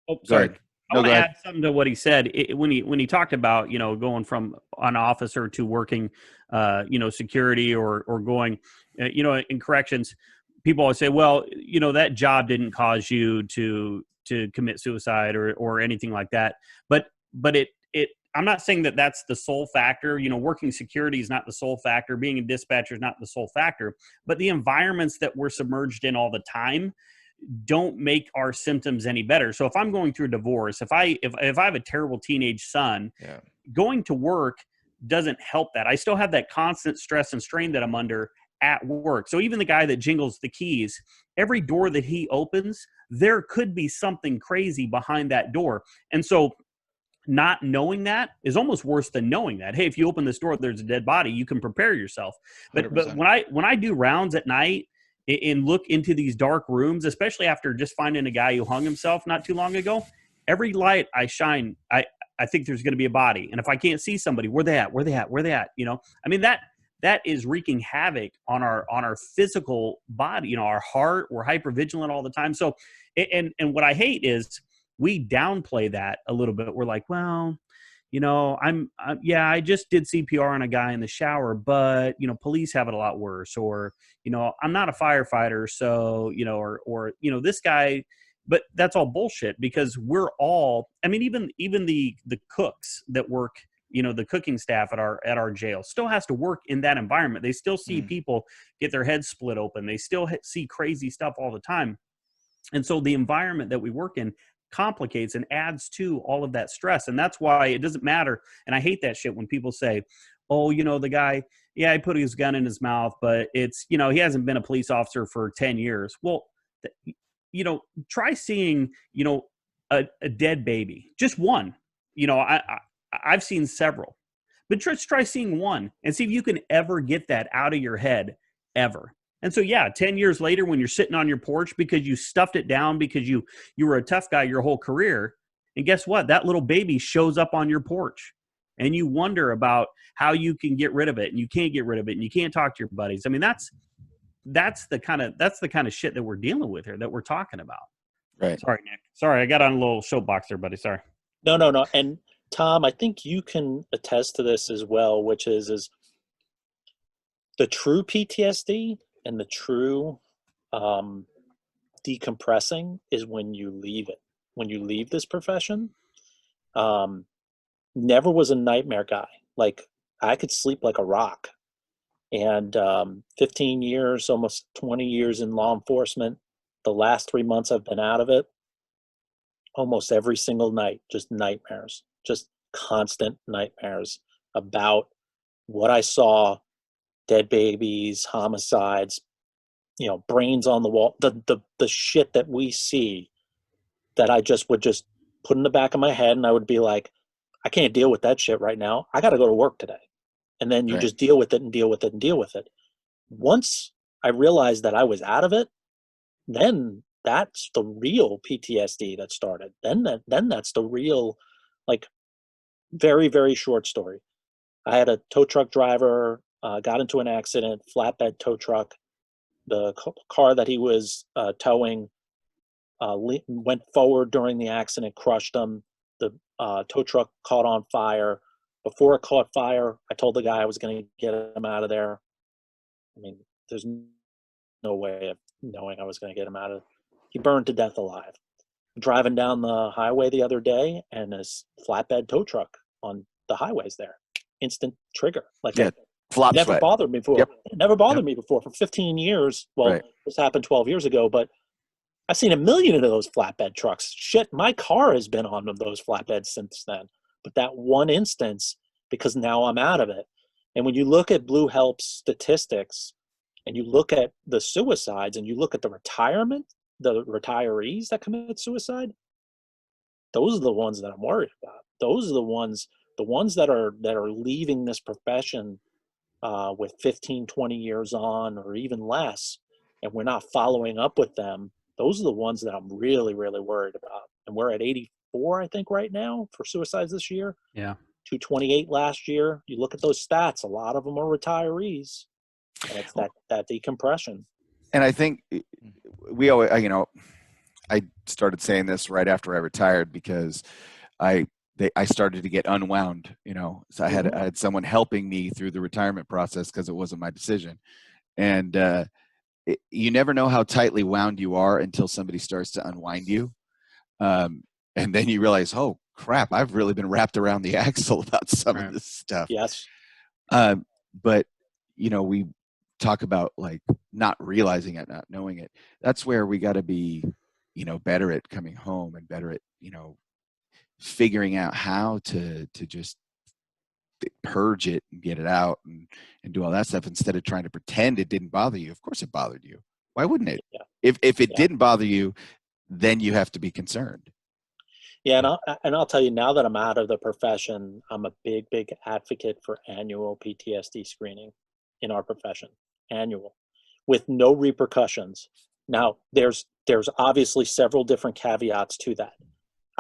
Oh, sorry. I want to ahead. add something to what he said. When he talked about, you know, going from an officer to working, you know, security or going, you know, in corrections, people always say, well, you know, that job didn't cause you to commit suicide or anything like that. But it I'm not saying that that's the sole factor. You know, working security is not the sole factor. Being a dispatcher is not the sole factor. But the environments that we're submerged in all the time don't make our symptoms any better. So if I'm going through a divorce, if I have a terrible teenage son, going to work doesn't help that. I still have that constant stress and strain that I'm under at work. So even the guy that jingles the keys, every door that he opens, there could be something crazy behind that door. And so not knowing that is almost worse than knowing that. Hey, if you open this door, there's a dead body, you can prepare yourself. But 100%. when I do rounds at night and look into these dark rooms, especially after just finding a guy who hung himself not too long ago, every light I shine, I think there's going to be a body. And if I can't see somebody, where they at? You know, I mean, that is wreaking havoc on our physical body, you know, our heart. We're hypervigilant all the time. So, and what I hate is we downplay that a little bit. We're like, well, you know, I just did CPR on a guy in the shower, but, you know, police have it a lot worse. Or, you know, I'm not a firefighter. So, you know, or, you know, this guy, but that's all bullshit, because we're all, I mean, even the cooks that work, you know, the cooking staff at our jail still has to work in that environment. They still see people get their heads split open. They still see crazy stuff all the time. And so the environment that we work in complicates and adds to all of that stress. And that's why it doesn't matter. And I hate that shit when people say, oh, you know, the guy, yeah, he put his gun in his mouth, but it's, you know, he hasn't been a police officer for 10 years. Well, you know, try seeing, you know, a dead baby, just one. You know, I've seen several, but just try seeing one and see if you can ever get that out of your head ever. And so, yeah, 10 years later, when you're sitting on your porch because you stuffed it down because you were a tough guy your whole career, and guess what? That little baby shows up on your porch, and you wonder about how you can get rid of it, and you can't get rid of it, and you can't talk to your buddies. I mean, that's the kind of shit that we're dealing with here, that we're talking about. Right. Sorry, Nick. Sorry, I got on a little soapbox there, buddy. Sorry. No. And Tom, I think you can attest to this as well, which is the true PTSD and the true decompressing is when you leave it. When you leave this profession, never was a nightmare guy. Like, I could sleep like a rock. And 15 years, almost 20 years in law enforcement, the last 3 months I've been out of it, almost every single night, just nightmares, just constant nightmares about what I saw, dead babies, homicides, you know, brains on the wall, the shit that we see that I just would just put in the back of my head, and I would be like, I can't deal with that shit right now. I got to go to work today. And then you just deal with it and deal with it and deal with it. Once I realized that I was out of it, then that's the real PTSD that started. Then that's the real, like, very, very short story. I had a tow truck driver, got into an accident, flatbed tow truck. The car that he was towing went forward during the accident, crushed him. The tow truck caught on fire. Before it caught fire, I told the guy I was going to get him out of there. I mean, there's no way of knowing I was going to get him out of. He burned to death alive. Driving down the highway the other day, and his flatbed tow truck on the highways there. Instant trigger. Like, yeah. Flop Never sweat. bothered me before. Yep. It never bothered me before for 15 years. Well, Right. this happened 12 years ago, but I've seen a million of those flatbed trucks. Shit, my car has been on those flatbeds since then. But that one instance, because now I'm out of it. And when you look at Blue Help's statistics and you look at the suicides and you look at the retirees that commit suicide, those are the ones that I'm worried about. Those are the ones that are leaving this profession with 15, 20 years on or even less, and we're not following up with them. Those are the ones that I'm really, really worried about. And we're at 84, I think, right now for suicides this year. Yeah. 228 last year. You look at those stats, a lot of them are retirees. And it's that decompression. And I think we always, I started saying this right after I retired because I started to get unwound, so I had someone helping me through the retirement process because it wasn't my decision. And you never know how tightly wound you are until somebody starts to unwind you. And then you realize, oh crap, I've really been wrapped around the axle about some of this stuff. Yes. But we talk about like not realizing it, not knowing it. That's where we got to be, better at coming home and better at, figuring out how to just purge it and get it out and do all that stuff instead of trying to pretend it didn't bother you. Of course it bothered you. Why wouldn't it? Yeah. If it didn't bother you, then you have to be concerned. Yeah, and I'll tell you, now that I'm out of the profession, I'm a big advocate for annual PTSD screening in our profession, annual, with no repercussions. Now, there's obviously several different caveats to that.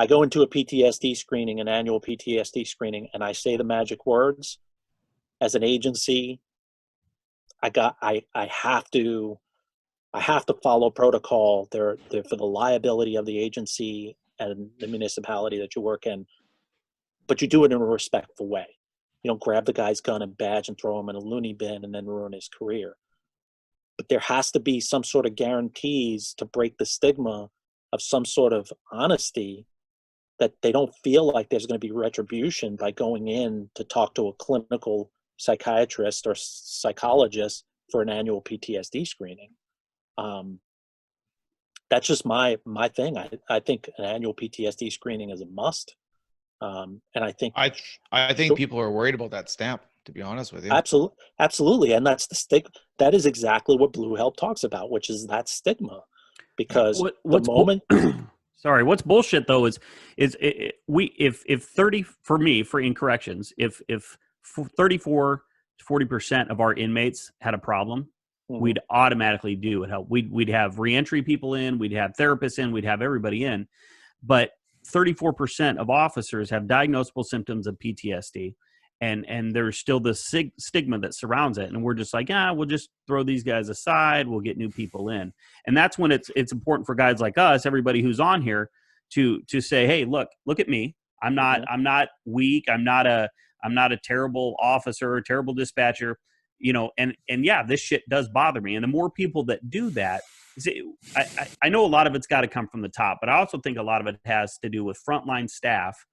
I go into a PTSD screening, an annual PTSD screening, and I say the magic words. As an agency, I have to follow protocol. They're for the liability of the agency and the municipality that you work in, but you do it in a respectful way. You don't grab the guy's gun and badge and throw him in a loony bin and then ruin his career. But there has to be some sort of guarantees to break the stigma of some sort of honesty, that they don't feel like there's going to be retribution by going in to talk to a clinical psychiatrist or psychologist for an annual PTSD screening. That's just my thing. I think an annual PTSD screening is a must. And I think people are worried about that stamp, to be honest with you. Absolutely. And that's the stigma. That is exactly what Blue Help talks about, which is that stigma. Because Sorry, what's bullshit though is if 30 for in corrections, if 34 to 40% of our inmates had a problem, we'd automatically do it. Help. We'd have reentry people in, we'd have therapists in, we'd have everybody in. But 34% of officers have diagnosable symptoms of PTSD, and there's still this stigma that surrounds it. And we're just like, we'll just throw these guys aside. We'll get new people in. And that's when it's important for guys like us, everybody who's on here, to say, hey, look at me. I'm not weak. I'm not a terrible officer, a terrible dispatcher, and yeah, this shit does bother me. And the more people that do that, I know a lot of it's got to come from the top, but I also think a lot of it has to do with frontline staff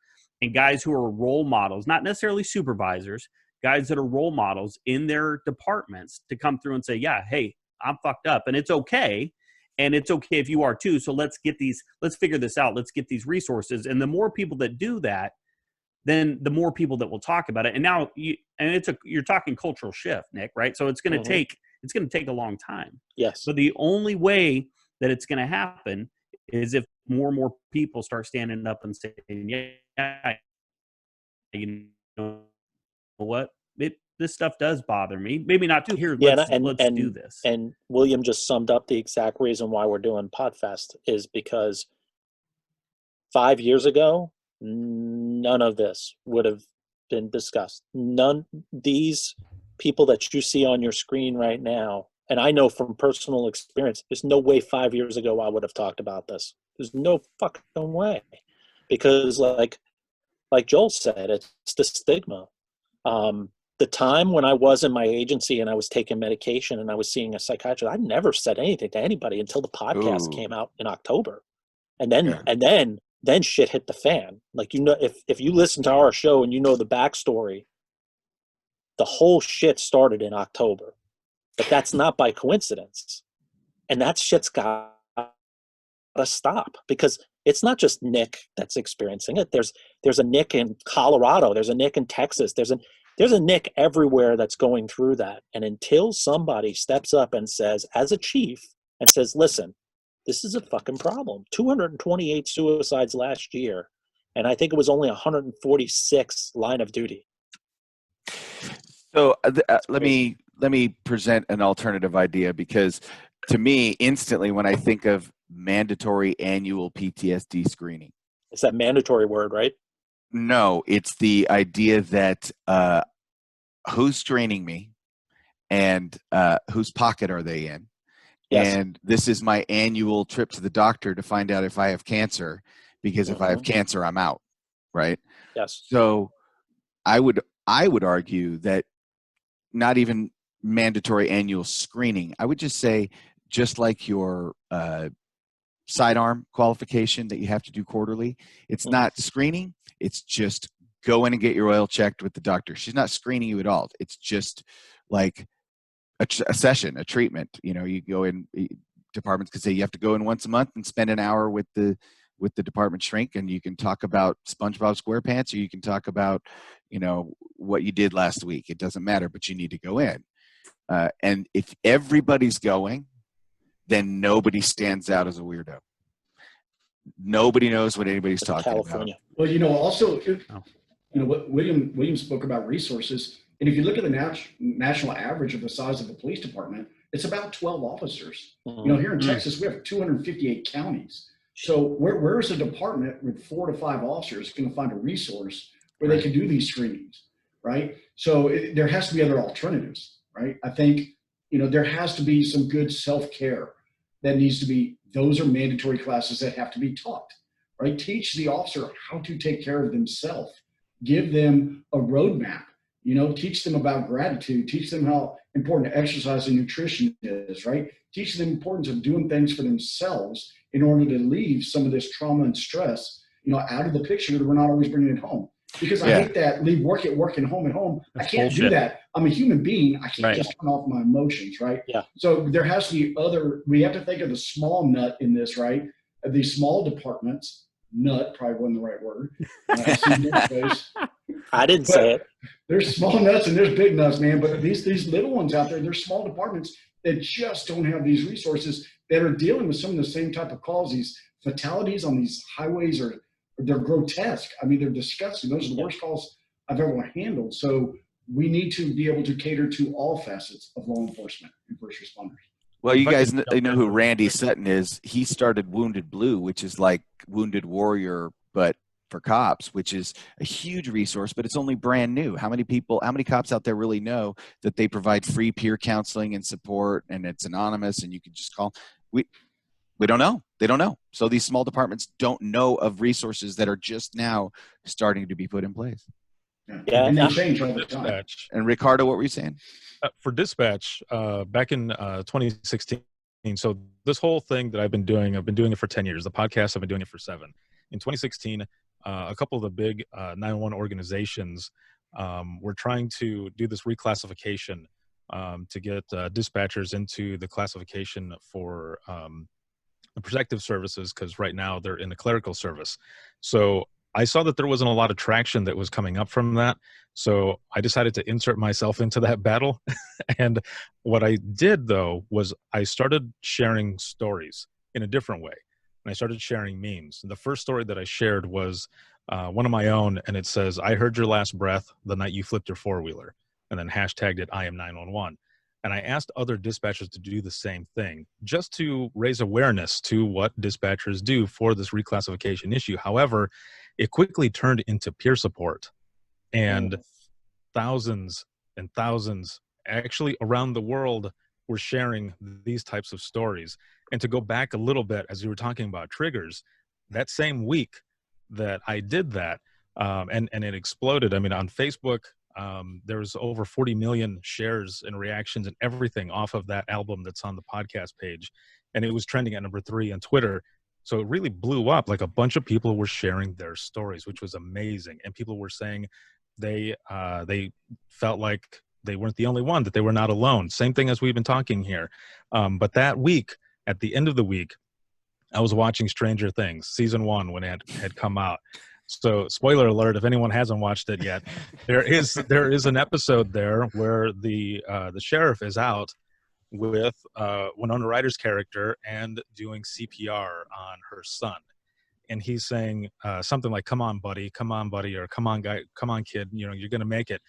and guys who are role models, not necessarily supervisors, guys that are role models in their departments, to come through and say, yeah, hey, I'm fucked up and it's okay. And it's okay if you are too. So let's figure this out. Let's get these resources. And the more people that do that, then the more people that will talk about it. And now you're talking cultural shift, Nick, right? So it's going to take a long time. Yes. But the only way that it's going to happen is if more and more people start standing up and saying, yeah, you know what? This stuff does bother me. Maybe not too here. Let's do this. And William just summed up the exact reason why we're doing Podfest, is because 5 years ago, none of this would have been discussed. These people that you see on your screen right now, and I know from personal experience, there's no way 5 years ago I would have talked about this. There's no fucking way. Because like Joel said, it's the stigma. The time when I was in my agency and I was taking medication and I was seeing a psychiatrist, I never said anything to anybody until the podcast came out in October. And then shit hit the fan. Like, if you listen to our show and you know the backstory, the whole shit started in October. But that's not by coincidence. And that shit's got to stop, because it's not just Nick that's experiencing it. There's a Nick in Colorado. There's a Nick in Texas. There's a Nick everywhere that's going through that. And until somebody steps up and says, as a chief, and says, listen, this is a fucking problem. 228 suicides last year. And I think it was only 146 line of duty. So let me present an alternative idea, because to me, instantly, when I think of mandatory annual PTSD screening, It's that mandatory word, right? no, it's the idea that who's screening me, and whose pocket are they in? Yes. And this is my annual trip to the doctor to find out if I have cancer, because if I have cancer, I'm out, right? Yes. So I would argue that not even mandatory annual screening. I would just say, just like your sidearm qualification that you have to do quarterly, it's not screening. It's just go in and get your oil checked with the doctor. She's not screening you at all. It's just like a session, a treatment. You know, you go in, departments could say you have to go in once a month and spend an hour with the department shrink, and you can talk about SpongeBob SquarePants, or you can talk about, you know, what you did last week. It doesn't matter, but you need to go in. And if everybody's going, then nobody stands out as a weirdo. Nobody knows what anybody's talking about. Well, you know, also, you know, what William spoke about resources. And if you look at the national average of the size of the police department, it's about 12 officers. You know, here in Texas, we have 258 counties. So where's a department with 4 to 5 officers going to find a resource where they can do these screenings, right? So there has to be other alternatives, right? I think, you know, there has to be some good self-care that needs to be. Those are mandatory classes that have to be taught, right? Teach the officer how to take care of themselves. Give them a roadmap, you know, teach them about gratitude, teach them how important exercise and nutrition is, right? Teach them the importance of doing things for themselves in order to leave some of this trauma and stress, you know, out of the picture, that we're not always bringing it home. Because I hate that, leave work at work and home at home. That's I can't bullshit. Do that. I'm a human being. I can't just turn off my emotions, right? Yeah. So there has to be we have to think of the small nut in this, right? These small departments, nut probably wasn't the right word. I didn't say it. There's small nuts and there's big nuts, man. But these little ones out there, they're small departments that just don't have these resources, that are dealing with some of the same type of calls. These fatalities on these highways they're grotesque. I mean, they're disgusting. Those are the worst calls I've ever handled. So we need to be able to cater to all facets of law enforcement and first responders. Well, you guys know who Randy Sutton is. He started Wounded Blue, which is like Wounded Warrior, but for cops, which is a huge resource, but it's only brand new. How many cops out there really know that they provide free peer counseling and support, and it's anonymous and you can just call? We don't know. They don't know. So these small departments don't know of resources that are just now starting to be put in place. Yeah, and they change all the time. And Ricardo, what were you saying? For dispatch, back in 2016, so this whole thing that I've been doing it for 10 years. The podcast, I've been doing it for 7. In 2016, a couple of the big 911 organizations were trying to do this reclassification to get dispatchers into the classification for the protective services, because right now they're in the clerical service. So I saw that there wasn't a lot of traction that was coming up from that. So I decided to insert myself into that battle. And what I did, though, was I started sharing stories in a different way. And I started sharing memes. And the first story that I shared was one of my own, and it says, "I heard your last breath the night you flipped your four-wheeler," and then hashtagged it, "I am 911. And I asked other dispatchers to do the same thing, just to raise awareness to what dispatchers do for this reclassification issue. However, it quickly turned into peer support, and thousands and thousands actually around the world were sharing these types of stories. And to go back a little bit, as you were talking about triggers, that same week that I did that, and it exploded. I mean, on Facebook, there was over 40 million shares and reactions and everything off of that album that's on the podcast page. And it was trending at number 3 on Twitter. So it really blew up. Like, a bunch of people were sharing their stories, which was amazing. And people were saying they felt like they weren't the only one, that they were not alone. Same thing as we've been talking here. But that week, at the end of the week, I was watching Stranger Things season 1 when it had come out. So, spoiler alert, if anyone hasn't watched it yet, there is an episode there where the sheriff is out with Winona Ryder's character and doing CPR on her son. And he's saying something like, come on, buddy, or come on, guy, come on, kid, you're going to make it.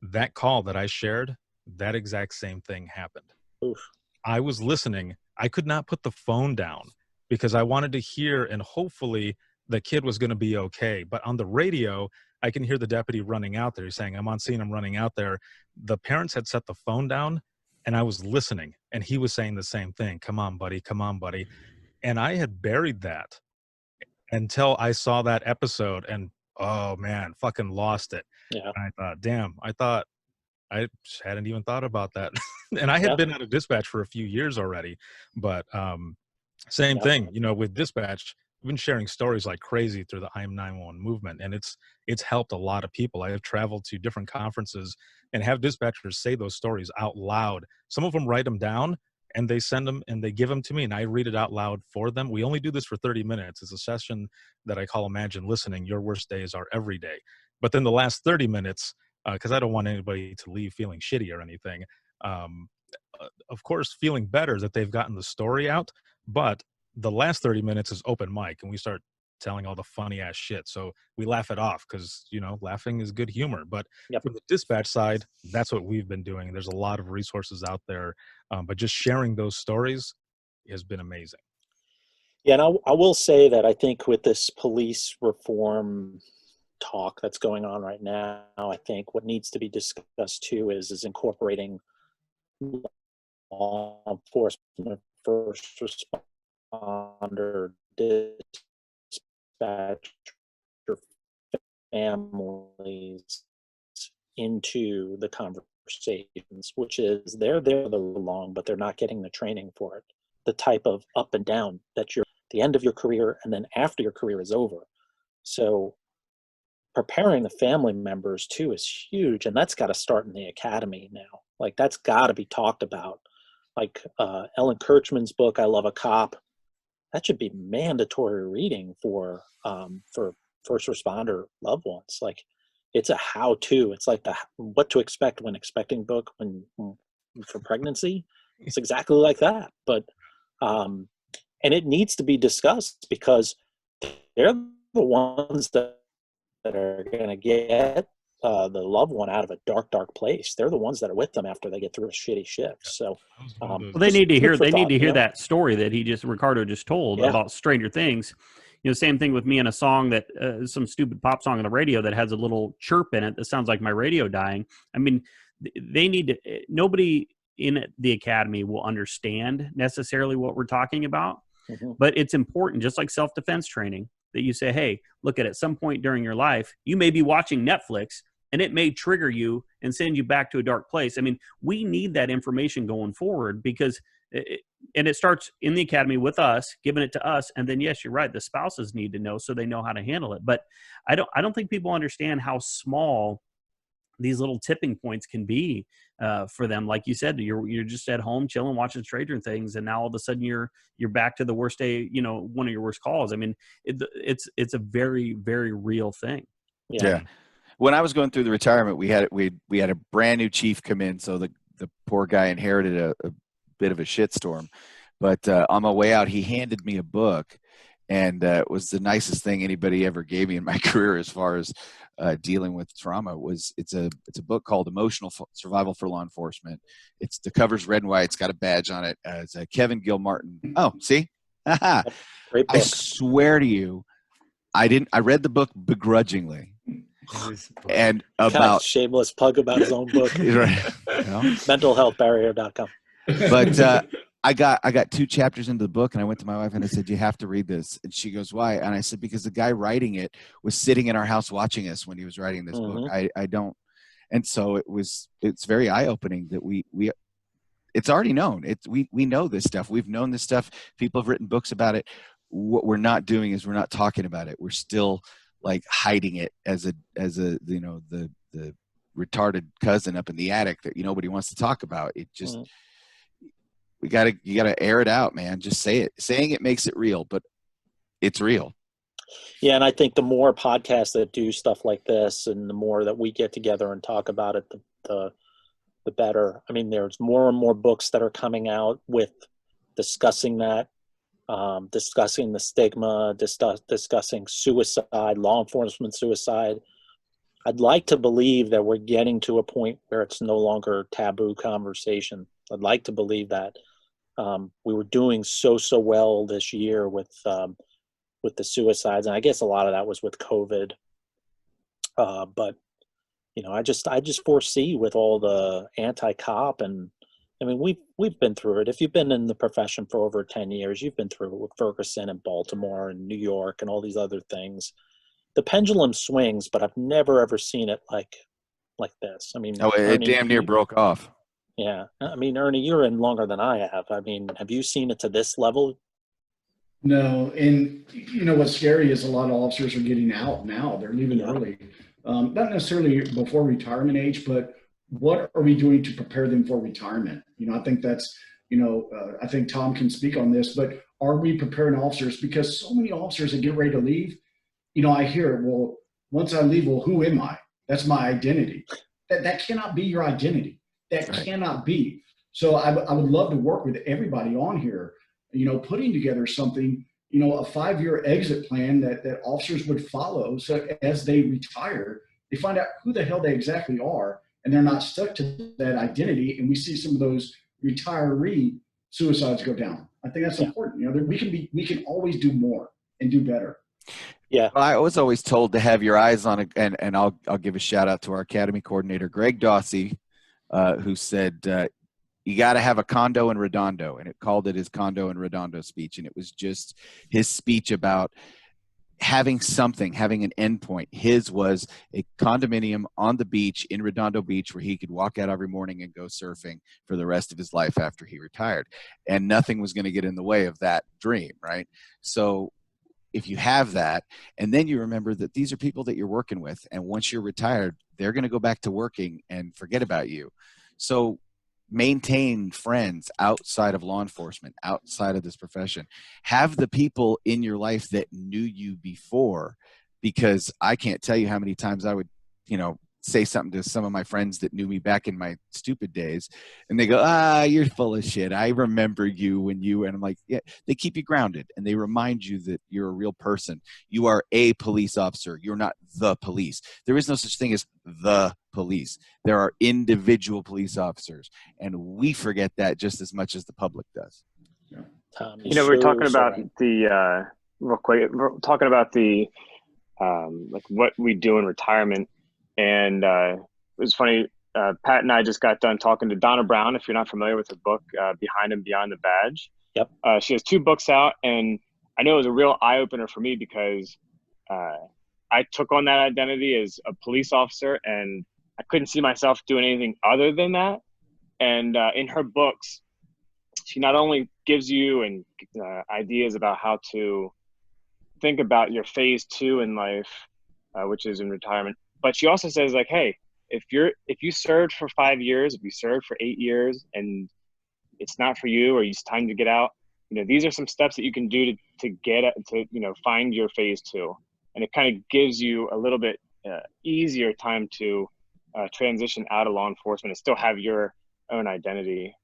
That call that I shared, that exact same thing happened. Oof. I was listening. I could not put the phone down because I wanted to hear, and hopefully the kid was going to be okay. But on the radio, I can hear the deputy running out there. He's saying, I'm on scene, I'm running out there. The parents had set the phone down, and I was listening, and he was saying the same thing. Come on, buddy. And I had buried that until I saw that episode, and oh man, fucking lost it. Yeah. And I thought, damn, I hadn't even thought about that. And I had been out of dispatch for a few years already, but same thing, with dispatch, we've been sharing stories like crazy through the I'm 911 movement, and it's helped a lot of people. I have traveled to different conferences and have dispatchers say those stories out loud. Some of them write them down, and they send them and they give them to me, and I read it out loud for them. We only do this for 30 minutes. It's a session that I call Imagine Listening. Your worst days are every day. But then the last 30 minutes, because I don't want anybody to leave feeling shitty or anything, of course, feeling better that they've gotten the story out. But the last 30 minutes is open mic, and we start telling all the funny ass shit. So we laugh it off because, laughing is good humor. But from the dispatch side, that's what we've been doing. There's a lot of resources out there, but just sharing those stories has been amazing. Yeah, and I will say that I think with this police reform talk that's going on right now, I think what needs to be discussed too is incorporating law enforcement, first responder, dispatch, families into the conversations, which is they're there long, but they're not getting the training for it. The type of up and down that you're at the end of your career and then after your career is over. So preparing the family members too is huge, and that's got to start in the academy now. Like that's got to be talked about. Like Ellen Kirchman's book, I Love a Cop, that should be mandatory reading for first responder loved ones. Like it's a how-to. It's like the what to expect when expecting book when for pregnancy. It's exactly like that. But and it needs to be discussed because they're the ones that are going to get the loved one out of a dark place. They're the ones that are with them after they get through a shitty shift. So well, they need to hear that story that Ricardo just told about Stranger Things. Same thing with me in a song that some stupid pop song on the radio that has a little chirp in it that sounds like my radio dying. I mean, they need to. Nobody in the academy will understand necessarily what we're talking about, but it's important, just like self-defense training, that you say, hey, look at some point during your life, you may be watching Netflix and it may trigger you and send you back to a dark place. I mean, we need that information going forward because it starts in the academy with us, giving it to us. And then, yes, you're right, the spouses need to know so they know how to handle it. But I don't think people understand how small these little tipping points can be for them. Like you said, you're just at home chilling, watching Stranger Things, and now all of a sudden you're back to the worst day, one of your worst calls. I mean, it's a very, very real thing. Yeah. When I was going through the retirement, we had a brand new chief come in, so the poor guy inherited a bit of a shitstorm. But on my way out, he handed me a book, and it was the nicest thing anybody ever gave me in my career as far as dealing with trauma. It's a book called Emotional Survival for Law Enforcement. The cover's red and white. It's got a badge on it. It's Kevin Gilmartin. Oh, see, Great book. I swear to you, I read the book begrudgingly. And about shameless plug about his own book. Right. mentalhealthbarrier.com. But I got 2 chapters into the book, and I went to my wife and I said, you have to read this. And she goes, why? And I said, because the guy writing it was sitting in our house watching us when he was writing this book. I don't. And so it's very eye-opening that we it's already known. We know this stuff. We've known this stuff. People have written books about it. What we're not doing is we're not talking about it. We're still like hiding it as a the retarded cousin up in the attic that nobody wants to talk about. It just you gotta air it out, man. Just say it. Saying it makes it real, but it's real. Yeah, and I think the more podcasts that do stuff like this, and the more that we get together and talk about it, the better. I mean, there's more and more books that are coming out with discussing that, discussing the stigma, discussing suicide, law enforcement suicide. I'd like to believe that we're getting to a point where it's no longer a taboo conversation. I'd like to believe that. We were doing so well this year with the suicides, and I guess a lot of that was with COVID. But I just foresee with all the anti-cop, and I mean we've been through it. If you've been in the profession for over 10 years, you've been through it with Ferguson and Baltimore and New York and all these other things. The pendulum swings, but I've never ever seen it like this. I mean, it Ernie, damn near broke off. Yeah, I mean, Ernie, you're in longer than I have. I mean, have you seen it to this level? No, and what's scary is a lot of officers are getting out now. They're leaving early, not necessarily before retirement age, but what are we doing to prepare them for retirement? I think that's, I think Tom can speak on this, but are we preparing officers? Because so many officers that get ready to leave, I hear, well, once I leave, well, who am I? That's my identity. That cannot be your identity. That cannot be. So I would love to work with everybody on here, putting together something, a 5-year exit plan that officers would follow. So as they retire, they find out who the hell they exactly are, and they're not stuck to that identity. And we see some of those retiree suicides go down. I think that's important. We can always do more and do better. Yeah. Well, I was always told to have your eyes on it, and I'll give a shout out to our academy coordinator, Greg Dawsey, who said, you got to have a condo in Redondo, and it called it his condo in Redondo speech. And it was just his speech about having an endpoint. His was a condominium on the beach in Redondo Beach where he could walk out every morning and go surfing for the rest of his life after he retired. And nothing was going to get in the way of that dream, right? So if you have that, and then you remember that these are people that you're working with, and once you're retired, they're going to go back to working and forget about you. So maintain friends outside of law enforcement, outside of this profession. Have the people in your life that knew you before, because I can't tell you how many times I would, say something to some of my friends that knew me back in my stupid days, and they go, you're full of shit. I remember you when you, and I'm like, yeah, they keep you grounded, and they remind you that you're a real person. You are a police officer. You're not the police. There is no such thing as the police. There are individual police officers, and we forget that just as much as the public does. Yeah. Tom, we're talking about the real quick. We're talking about the like what we do in retirement. And it was funny, Pat and I just got done talking to Donna Brown, if you're not familiar with her book, Behind and Beyond the Badge. Yep. She has 2 books out, and I know it was a real eye-opener for me because I took on that identity as a police officer, and I couldn't see myself doing anything other than that. And in her books, she not only gives you ideas about how to think about your phase 2 in life, which is in retirement, but she also says, like, hey, if you served for 5 years, if you served for 8 years and it's not for you, or it's time to get out, these are some steps that you can do to get to find your phase 2. And it kind of gives you a little bit easier time to transition out of law enforcement and still have your own identity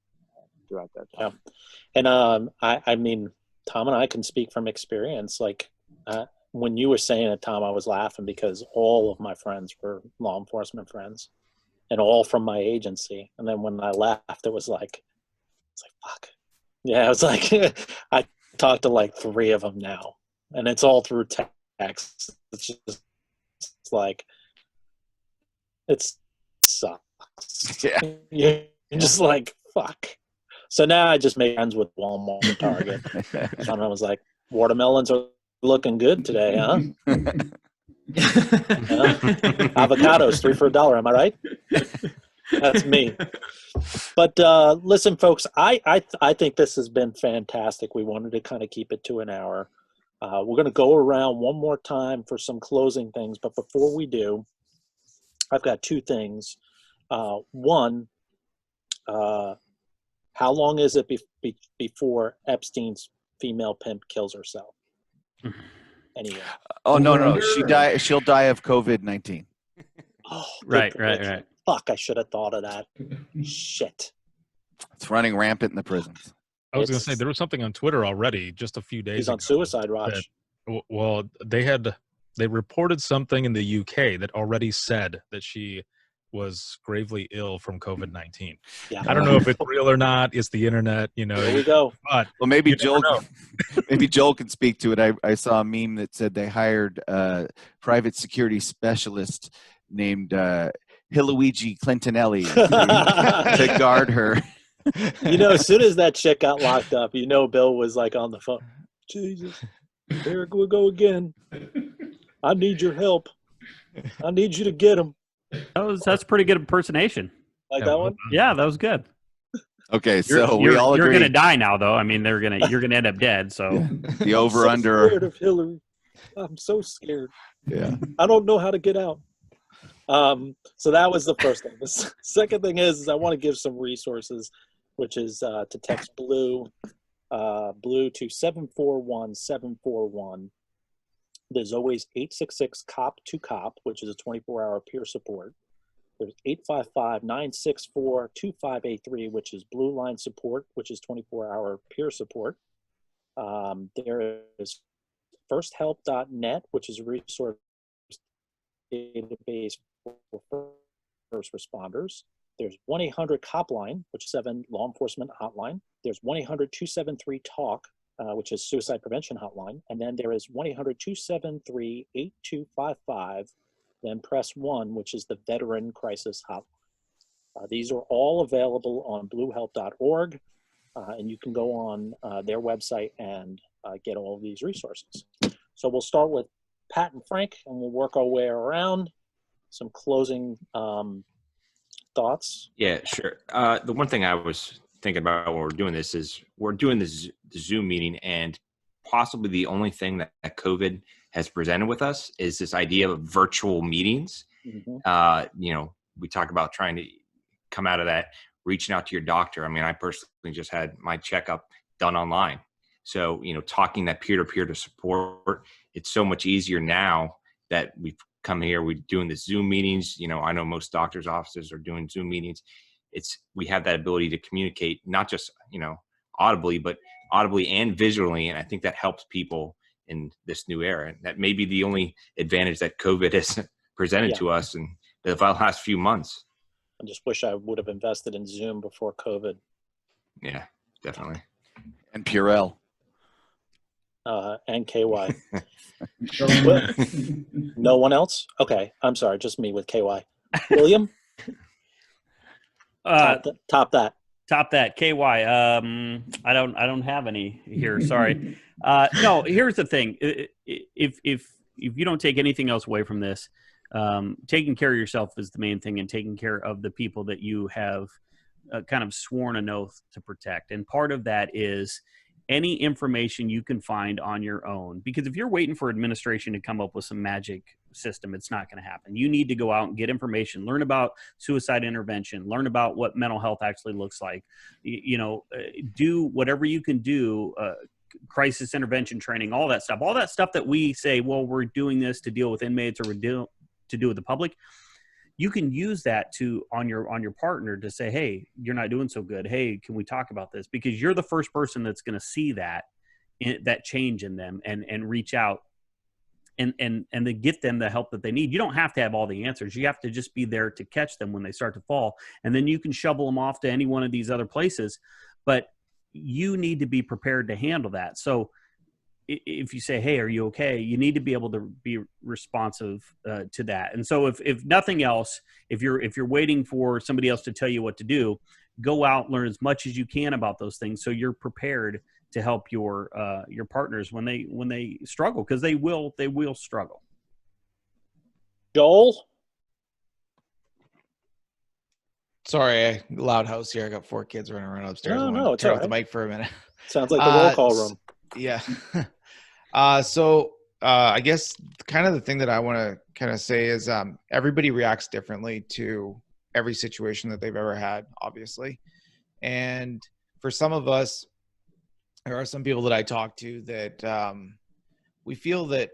throughout that time. Yeah. And I mean, Tom and I can speak from experience. Like, when you were saying it, Tom, I was laughing because all of my friends were law enforcement friends, and all from my agency. And then when I left, it was like, fuck. Yeah, it was like, I talked to like 3 of them now, and it's all through text. It's like, it sucks. Yeah. You're just like, fuck. So now I just make friends with Walmart and Target. And I was like, watermelons are looking good today, huh? Avocados, 3 for $1. Am I right? That's me. But listen, folks, I think this has been fantastic. We wanted to kind of keep it to an hour. We're going to go around one more time for some closing things. But before we do, I've got 2 things One, how long is it before Epstein's female pimp kills herself? Anyway. Oh no! She'll die of COVID-19. Oh, Right. Fuck! I should have thought of that. Shit. It's running rampant in the prisons. I was going to say there was something on Twitter already just a few days He's ago. on suicide watch. Well, they reported something in the UK that already said that she was gravely ill from COVID-19. Yeah. I don't know if it's real or not. It's the internet, you know. There we go. But Well, maybe you never Joel. know. Maybe Joel can speak to it. I saw a meme that said they hired a private security specialist named Hiluigi Clintonelli to guard her. You know, as soon as that chick got locked up, you know, Bill was like on the phone. Jesus, there we go again. I need your help. I need you to get him. That's pretty good impersonation. Like that one? Yeah, that was good. Okay, so we all you're agree. gonna die now, though. I mean, you're gonna end up dead. So The over I'm so under. scared of Hillary. I'm so scared. Yeah. I don't know how to get out. So that was the first thing. The second thing is I want to give some resources, which is to text Blue to 741-741. There's always 866-COP-2-COP, which is a 24-hour peer support. There's 855-964-2583, which is Blue Line support, which is 24-hour peer support. There is firsthelp.net, which is a resource database for first responders. There's 1-800-COP-LINE, which is 7 law enforcement hotline. There's 1-800-273-TALK, which is suicide prevention hotline. And then there is 1-800-273-8255, then press 1, which is the veteran crisis hotline. These are all available on bluehelp.org, and you can go on their website and get all of these resources. So we'll start with Pat and Frank, and we'll work our way around. Some closing thoughts. Yeah, sure. The one thing I was thinking about when we're doing this is we're doing this Zoom meeting, and possibly the only thing that COVID has presented with us is this idea of virtual meetings. Mm-hmm. We talk about trying to come out of that, reaching out to your doctor. I mean, I personally just had my checkup done online. So, talking that peer-to-peer to support, it's so much easier now that we've come here, we're doing the Zoom meetings. I know most doctors' offices are doing Zoom meetings. We have that ability to communicate, not just, audibly, but audibly and visually. And I think that helps people in this new era. And that may be the only advantage that COVID has presented to us in the last few months. I just wish I would have invested in Zoom before COVID. Yeah, definitely. And Purell. And KY. No one else? Okay, I'm sorry, just me with KY. William? Top that. Top that. KY. I don't have any here. Sorry. No, here's the thing. If you don't take anything else away from this, taking care of yourself is the main thing, and taking care of the people that you have kind of sworn an oath to protect. And part of that is any information you can find on your own, because if you're waiting for administration to come up with some magic system, it's not going to happen. You need to go out and get information, learn about suicide intervention, learn about what mental health actually looks like, do whatever you can do, crisis intervention training, all that stuff that we say, well, we're doing this to deal with inmates or to do with the public. You can use that on your partner to say, hey, you're not doing so good. Hey, can we talk about this? Because you're the first person that's going to see that change in them and reach out and to get them the help that they need. You don't have to have all the answers. You have to just be there to catch them when they start to fall. And then you can shovel them off to any one of these other places. But you need to be prepared to handle that. So if you say, hey, are you okay? You need to be able to be responsive to that. And so if nothing else, if you're waiting for somebody else to tell you what to do, go out, learn as much as you can about those things so you're prepared to help your partners when they struggle, because they will struggle. Joel? Sorry, loud house here. I got 4 kids running around upstairs. No, it's turn all off the mic for a minute. Sounds like the roll call room. Yeah. So I guess kind of the thing that I want to kind of say is everybody reacts differently to every situation that they've ever had, obviously. And for some of us, there are some people that I talk to that we feel that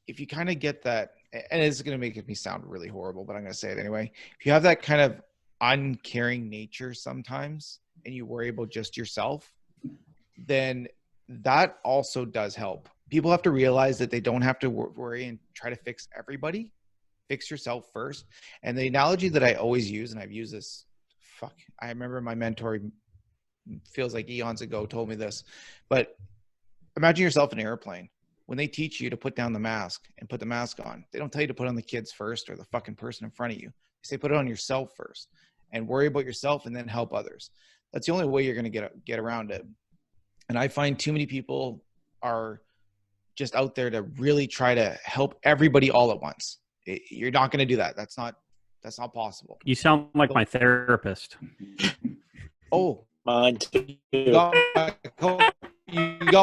if you kind of get that, and it's going to make me sound really horrible, but I'm going to say it anyway. If you have that kind of uncaring nature sometimes, and you worry about just yourself, then that also does help. People have to realize that they don't have to worry and try to fix everybody. Fix yourself first. And the analogy that I always use, and I've used this, I remember my mentor, feels like eons ago, told me this, but imagine yourself in an airplane. When they teach you to put down the mask and put the mask on, they don't tell you to put on the kids first or the fucking person in front of you. They say put it on yourself first and worry about yourself and then help others. That's the only way you're going to get around it. And I find too many people are just out there to really try to help everybody all at once. You're not going to do that. That's not possible. You sound like my therapist. Oh, mine too. You got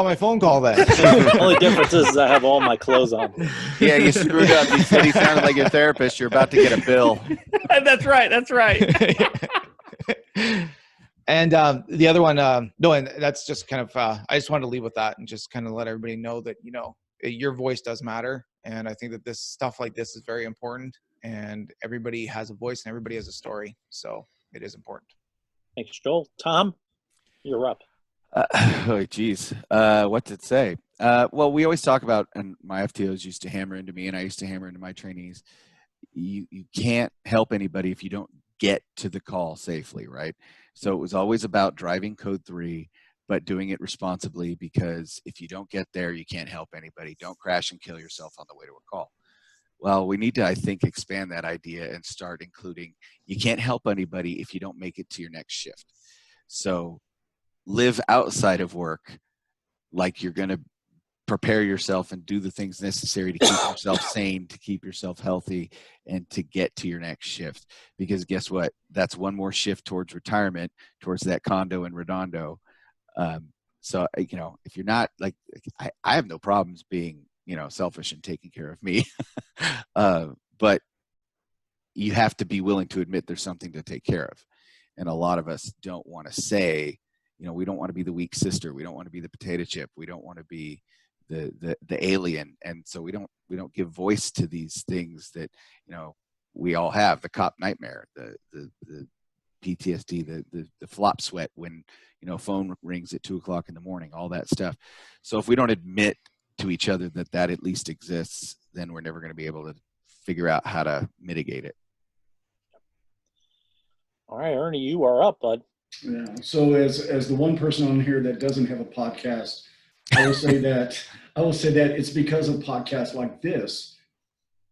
my phone call then. The only difference is I have all my clothes on. Yeah, you screwed up. You said he sounded like your therapist. You're about to get a bill. That's right. That's right. And the other one, no, and that's just kind of, I just wanted to leave with that and just kind of let everybody know that, your voice does matter. And I think that this stuff like this is very important, and everybody has a voice and everybody has a story. So it is important. Thanks, Joel. Tom, you're up. Oh, geez. What to say? Well, we always talk about, and my FTOs used to hammer into me, and I used to hammer into my trainees, you can't help anybody if you don't get to the call safely, right? So it was always about driving code 3, but doing it responsibly, because if you don't get there, you can't help anybody. Don't crash and kill yourself on the way to a call. Well, we need to, I think, expand that idea and start including, you can't help anybody if you don't make it to your next shift. So live outside of work like you're going to prepare yourself and do the things necessary to keep yourself sane, to keep yourself healthy, and to get to your next shift. Because guess what? That's one more shift towards retirement, towards that condo in Redondo. So, if you're not like, I have no problems being, selfish and taking care of me. But you have to be willing to admit there's something to take care of. And a lot of us don't want to say, we don't want to be the weak sister. We don't want to be the potato chip. We don't want to be the alien. And so we don't give voice to these things that, we all have, the cop nightmare, the PTSD, the flop sweat when, phone rings at 2:00 in the morning, all that stuff. So if we don't admit to each other that at least exists, then we're never going to be able to figure out how to mitigate it. All right, Ernie, you are up, bud. Yeah. So as the one person on here that doesn't have a podcast, I will say that it's because of podcasts like this,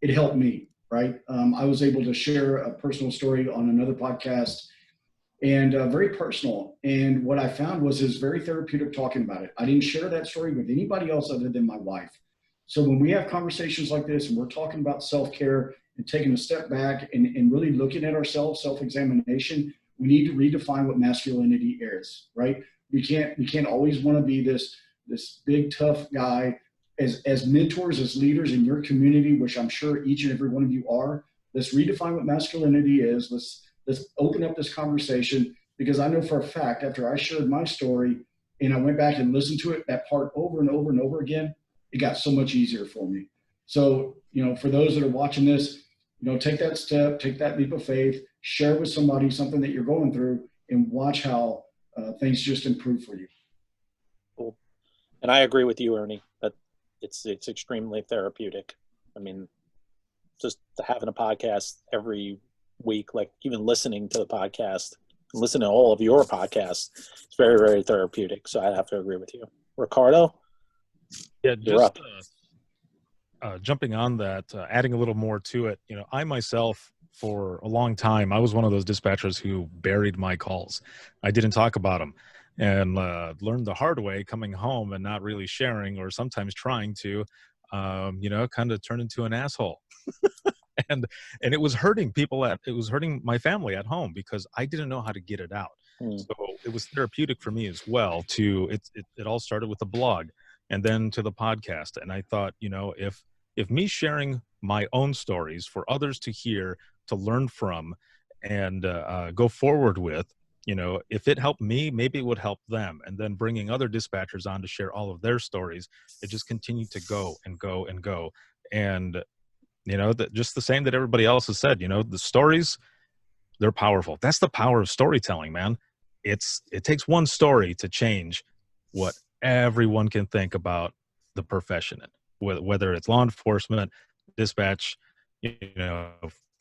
it helped me, right? I was able to share a personal story on another podcast, and very personal. And what I found was it's very therapeutic talking about it. I didn't share that story with anybody else other than my wife. So when we have conversations like this and we're talking about self-care and taking a step back and really looking at ourselves, self-examination, we need to redefine what masculinity is, right? We can't always want to be this big, tough guy. As mentors, as leaders in your community, which I'm sure each and every one of you are, let's redefine what masculinity is. Let's open up this conversation, because I know for a fact, after I shared my story and I went back and listened to it, that part over and over and over again, it got so much easier for me. So, for those that are watching this, take that step, take that leap of faith, share with somebody something that you're going through, and watch how things just improve for you. Cool. And I agree with you, Ernie, that it's extremely therapeutic. I mean, just having a podcast every week, like even listening to the podcast, listening to all of your podcasts, it's very, very therapeutic. So I have to agree with you. Ricardo? Yeah, you're up. Jumping on that, adding a little more to it, I myself, for a long time, I was one of those dispatchers who buried my calls. I didn't talk about them, and learned the hard way coming home and not really sharing, or sometimes trying to, kind of turn into an asshole. and it was hurting it was hurting my family at home, because I didn't know how to get it out. So it was therapeutic for me as well it all started with a blog and then to the podcast. And I thought, if me sharing my own stories for others to hear, to learn from, and go forward with. If it helped me, maybe it would help them. And then bringing other dispatchers on to share all of their stories, it just continued to go and go and go. And, just the same that everybody else has said, the stories, they're powerful. That's the power of storytelling, man. It takes one story to change what everyone can think about the profession, whether it's law enforcement, dispatch,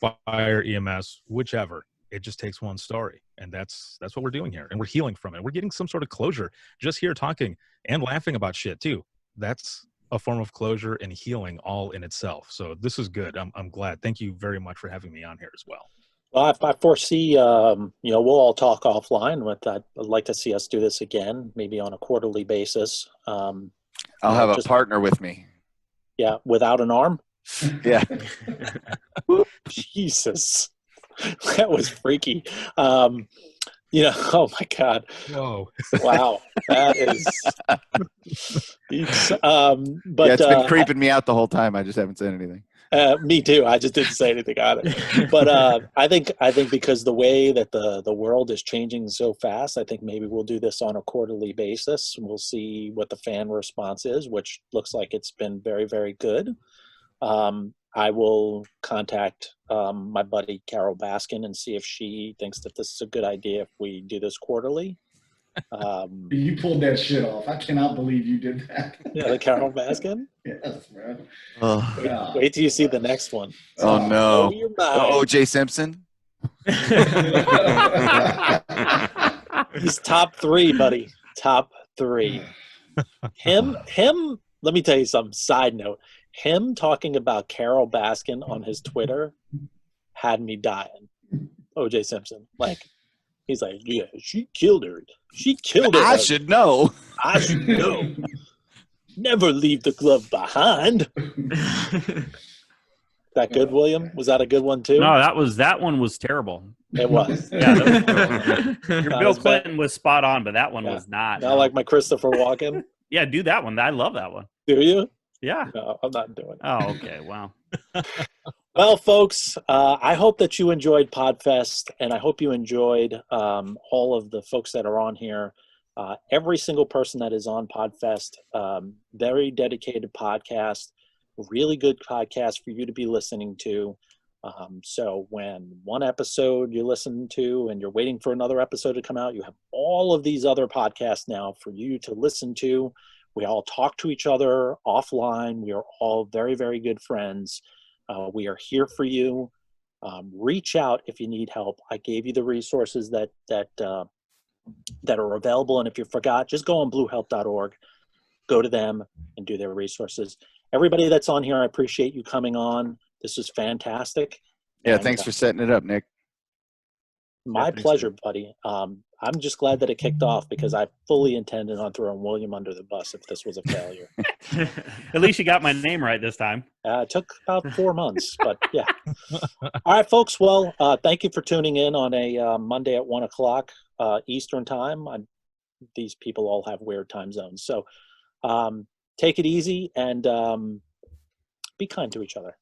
fire, EMS, whichever. It just takes one story, and that's what we're doing here, and we're healing from it. We're getting some sort of closure just here talking and laughing about shit too. That's a form of closure and healing all in itself. So this is good. I'm glad. Thank you very much for having me on here as well. Well, I foresee, we'll all talk offline. I'd like to see us do this again, maybe on a quarterly basis. I'll have a partner with me. Yeah, without an arm? Yeah. Jesus. That was freaky. Oh my God. Whoa. Wow. That is. But it's been creeping me out the whole time. I just haven't said anything. Me too. I just didn't say anything on it. But I think because the way that the world is changing so fast, I think maybe we'll do this on a quarterly basis. We'll see what the fan response is, which looks like it's been very, very good. I will contact my buddy Carol Baskin and see if she thinks that this is a good idea if we do this quarterly. You pulled that shit off. I cannot believe you did that. Yeah, the Carol Baskin? Yes, man. Wait till you see the next one. Oh, no. O.J. Simpson? He's top 3, buddy. Top 3. Him, let me tell you something. Side note. Him talking about Carol Baskin on his Twitter had me dying. O.J. Simpson. He's like, yeah, she killed her. She killed her. I should know. I should know. Never leave the glove behind. That good, William? Was that a good one too? No, that one was terrible. It was. Yeah, that was terrible. Your Bill Clinton was spot on, but that one was not. Not like my Christopher Walken. Yeah, do that one. I love that one. Do you? Yeah. No, I'm not doing it. Oh, okay. Wow. Well, folks, I hope that you enjoyed Podfest, and I hope you enjoyed all of the folks that are on here. Every single person that is on Podfest, very dedicated podcast, really good podcast for you to be listening to. So when one episode you listen to and you're waiting for another episode to come out, you have all of these other podcasts now for you to listen to. We all talk to each other offline. We are all very, very good friends. We are here for you. Reach out if you need help. I gave you the resources that are available. And if you forgot, just go on bluehelp.org, go to them and do their resources. Everybody that's on here, I appreciate you coming on. This is fantastic. Yeah, thanks for setting it up, Nick. My pleasure, buddy. I'm just glad that it kicked off because I fully intended on throwing William under the bus if this was a failure. At least you got my name right this time. It took about 4 months, but yeah. All right, folks. Well, thank you for tuning in on a Monday at 1 o'clock Eastern time. These people all have weird time zones. So take it easy and be kind to each other.